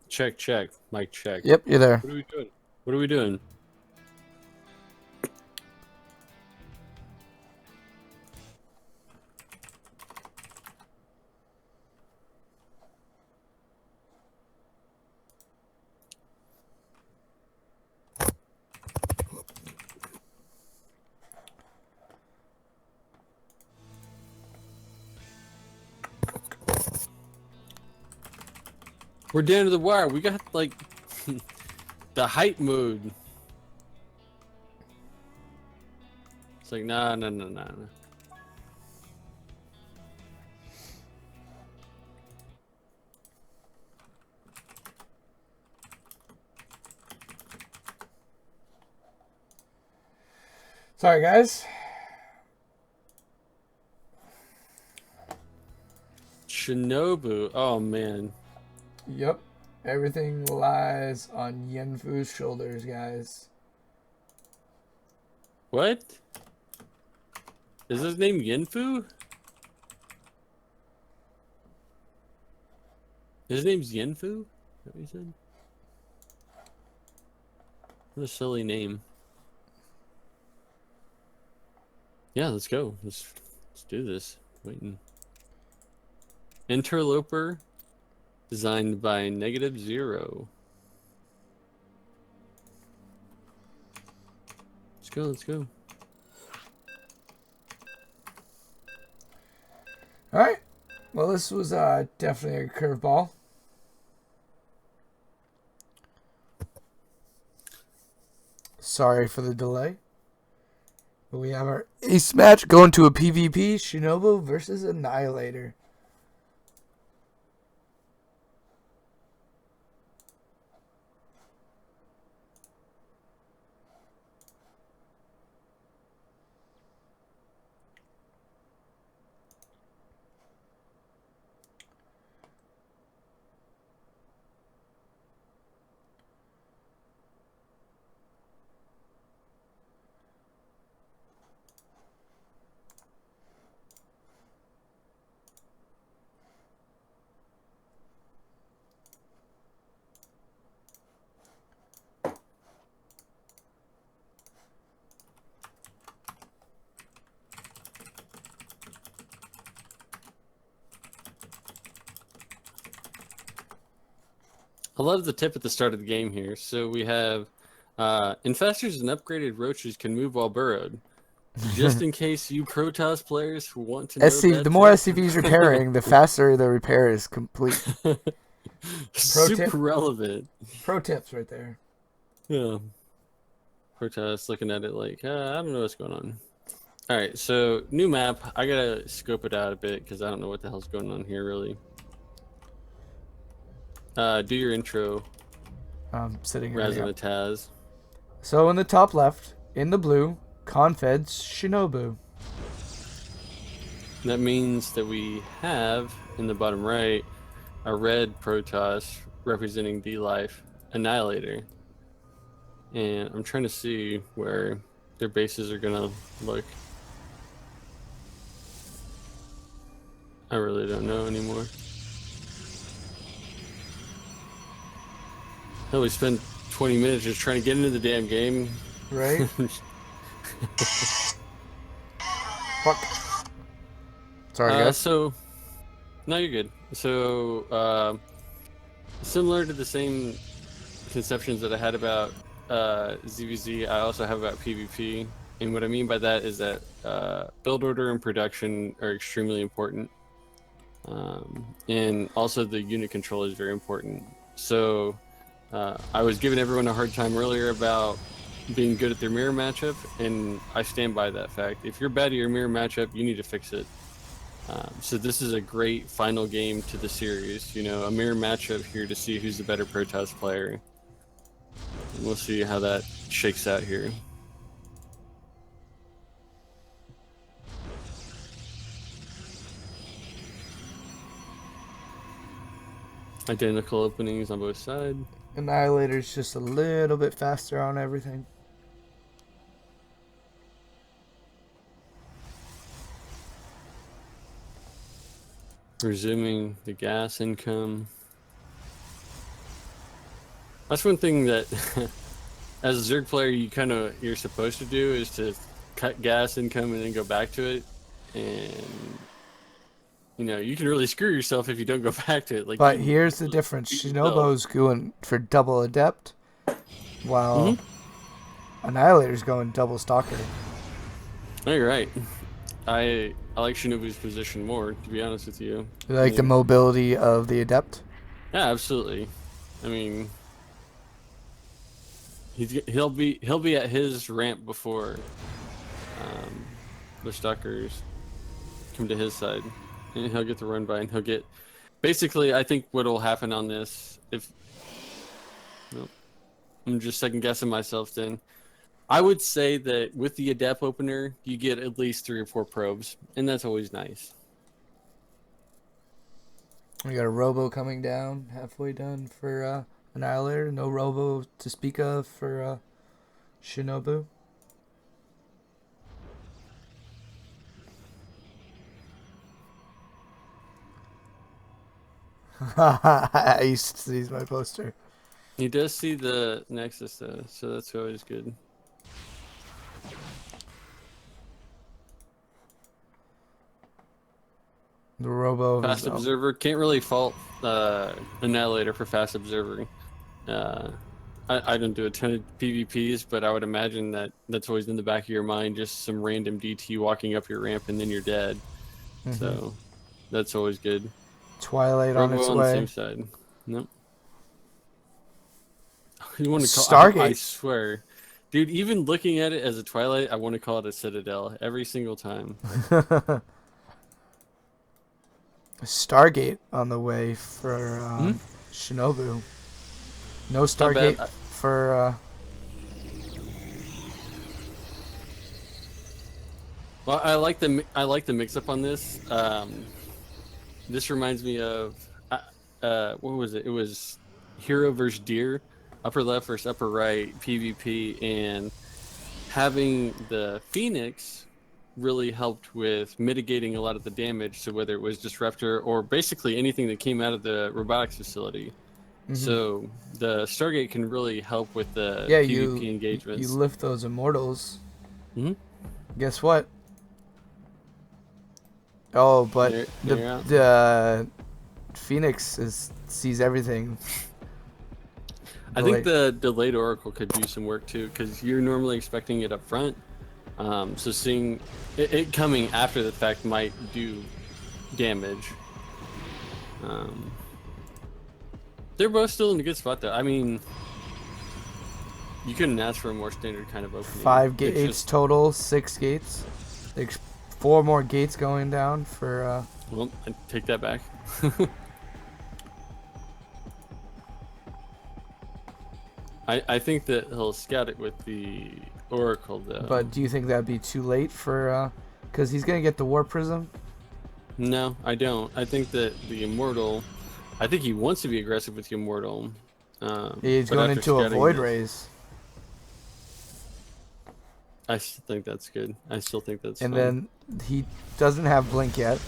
Check, check. Mic check. Yep, you're there. What are we doing? What are we doing? We're down to the wire. We got like the hype mode. It's like nah. Sorry, guys. Shinobu. Oh man. Yep. Everything lies on Yenfu's shoulders, guys. What? Is his name Yenfu? His name's Yenfu? Is that what you said? What a silly name. Yeah, let's go. Let's do this. Waiting. Interloper. Designed by -0. Let's go. All right. Well, this was definitely a curveball. Sorry for the delay. But we have our ace match going to a PvP, Shinobu versus Annihilator. I love the tip at the start of the game here. So we have infestors and upgraded roaches can move while burrowed. Just in case you Protoss players who want to know The more SCVs repairing, the faster the repair is complete. Super relevant. Pro tips right there. Yeah. Protest looking at it like, I don't know what's going on. All right, so new map. I gotta scope it out a bit because I don't know what the hell's going on here really. Do your intro. I'm sitting here. Raz and the Taz. So in the top left, in the blue, ConFed's Shinobu. That means that we have in the bottom right a red Protoss representing dLife Annihilator. And I'm trying to see where their bases are gonna look. I really don't know anymore. Hell, we spent 20 minutes just trying to get into the damn game. Right? Fuck. Sorry, guys. So, no, you're good. So, similar to the same conceptions that I had about ZVZ, I also have about PvP. And what I mean by that is that build order and production are extremely important. And also the unit control is very important. So I was giving everyone a hard time earlier about being good at their mirror matchup, and I stand by that fact. If you're bad at your mirror matchup, you need to fix it. So this is a great final game to the series. You know, a mirror matchup here to see who's the better Protoss player. And we'll see how that shakes out here. Identical openings on both sides. Annihilator's just a little bit faster on everything. Resuming the gas income. That's one thing that as a Zerg player you're supposed to do is to cut gas income and then go back to it. And you know, you can really screw yourself if you don't go back to it. Like, but here's the difference. Shinobu's going for double Adept, while Annihilator's going double Stalker. Oh, you're right. I like Shinobu's position more, to be honest with you. You like the mobility of the Adept? Yeah, absolutely. I mean, he'll be at his ramp before the Stalkers come to his side. And he'll get the run by, and he'll get... Basically, I think what will happen on this, if... Nope. I'm just second-guessing myself then. I would say that with the Adept opener, you get at least 3 or 4 probes, and that's always nice. We got a Robo coming down, halfway done for Annihilator. No Robo to speak of for Shinobu. He sees my poster. He does see the Nexus though, so that's always good. The Robo Fast Observer can't really fault Annihilator for Fast Observer. I don't do a ton of PvPs, but I would imagine that that's always in the back of your mind, just some random DT walking up your ramp and then you're dead. So that's always good. Twilight Robo on its on way. the same side. Nope. You want to call Stargate? I swear, dude. Even looking at it as a Twilight, I want to call it a Citadel every single time. Stargate on the way for Shinobu. No Stargate for. Well, I like the mix up on this. This reminds me of what was it? It was Hero versus Deer, upper left versus upper right PvP, and having the Phoenix really helped with mitigating a lot of the damage. So whether it was Disruptor or basically anything that came out of the robotics facility. So the Stargate can really help with the PvP engagements. You lift those Immortals. Guess what? Oh, but the Phoenix sees everything. I think the delayed Oracle could do some work too, because you're normally expecting it up front. So seeing it coming after the fact might do damage. They're both still in a good spot, though. I mean, you couldn't ask for a more standard kind of opening. 5 gates total, 6 gates. Like 4 more gates going down for. Well, I take that back. I think that he'll scout it with the Oracle, though. But do you think that'd be too late for? Because he's gonna get the War Prism. No, I don't. I think that the Immortal. I think he wants to be aggressive with the Immortal. He's going into a Void Raise. I still think that's good. I still think that's and fun. Then he doesn't have Blink yet.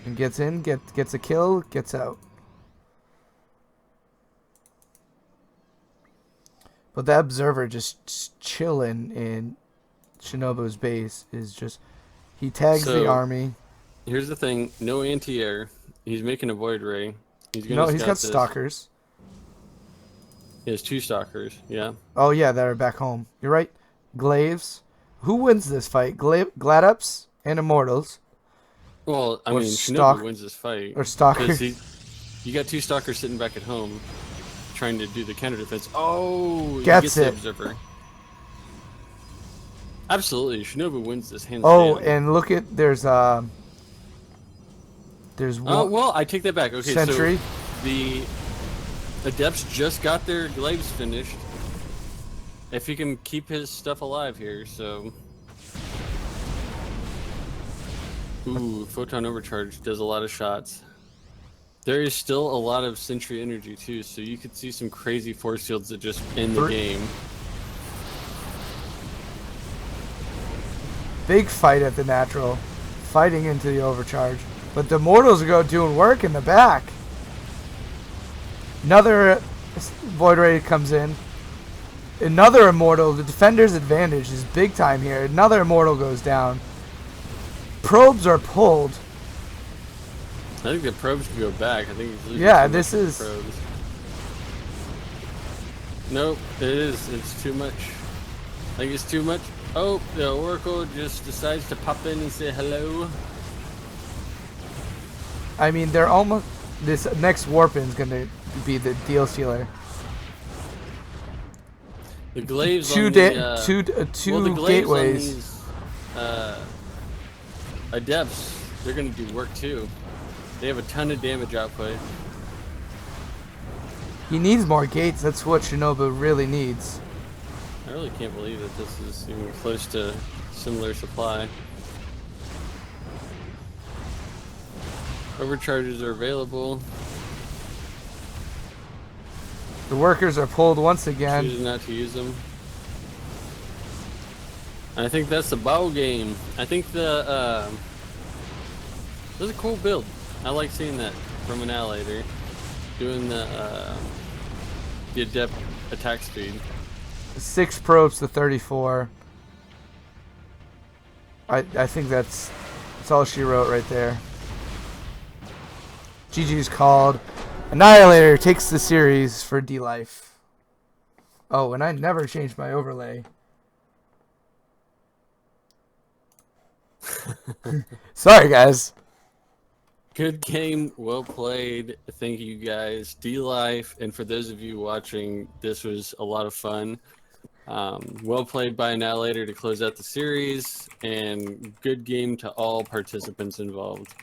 And gets in, gets a kill, gets out. But that Observer just chilling in Shinobu's base is just... He tags the army. Here's the thing. No anti-air. He's making a Void Ray. He's got Stalkers. He has 2 Stalkers, yeah. Oh, yeah, that are back home. You're right. Glaives. Who wins this fight? GladUps and Immortals? Well, I mean, Shinobu wins this fight. Or Stalkers. You got 2 Stalkers sitting back at home trying to do the counter defense. Oh, gets the it. Observer. Absolutely. Shinobu wins this hands down. down. And look at... There's one... Oh, well, I take that back. Okay, Sentry. So the Adepts just got their glaives finished. If he can keep his stuff alive here, so... Ooh, Photon Overcharge does a lot of shots. There is still a lot of Sentry energy, too, so you could see some crazy force fields that just end the game. Big fight at the natural. Fighting into the Overcharge. But the Immortals go doing work in the back. Another Void Ray comes in. Another Immortal. The Defender's advantage is big time here. Another Immortal goes down. Probes are pulled. I think the probes can go back. I think he's losing this is... probes. Nope, it is. It's too much. I think it's too much. Oh, the Oracle just decides to pop in and say hello. I mean, they're almost... This next Warpin's going to be the deal stealer. The glaives two on the, two gateways. On these, Adepts, they're going to do work too. They have a ton of damage output. He needs more gates. That's what Shinobu really needs. I really can't believe that this is even close to similar supply. Overcharges are available. The workers are pulled once again. Choosing not to use them. I think that's the bow game. I think the that's a cool build. I like seeing that from an Annihilator doing the adept attack speed. 6 probes to 34. I think that's all she wrote right there. GG's called. Annihilator takes the series for dLife. Oh, and I never changed my overlay. Sorry, guys. Good game, well played. Thank you guys. dLife, and for those of you watching, this was a lot of fun. Well played by Annihilator to close out the series, and good game to all participants involved.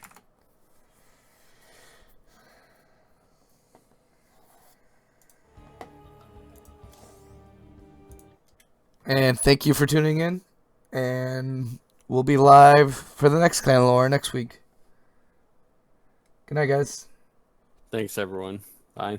And thank you for tuning in, and we'll be live for the next Clan Lore next week. Good night, guys. Thanks, everyone. Bye.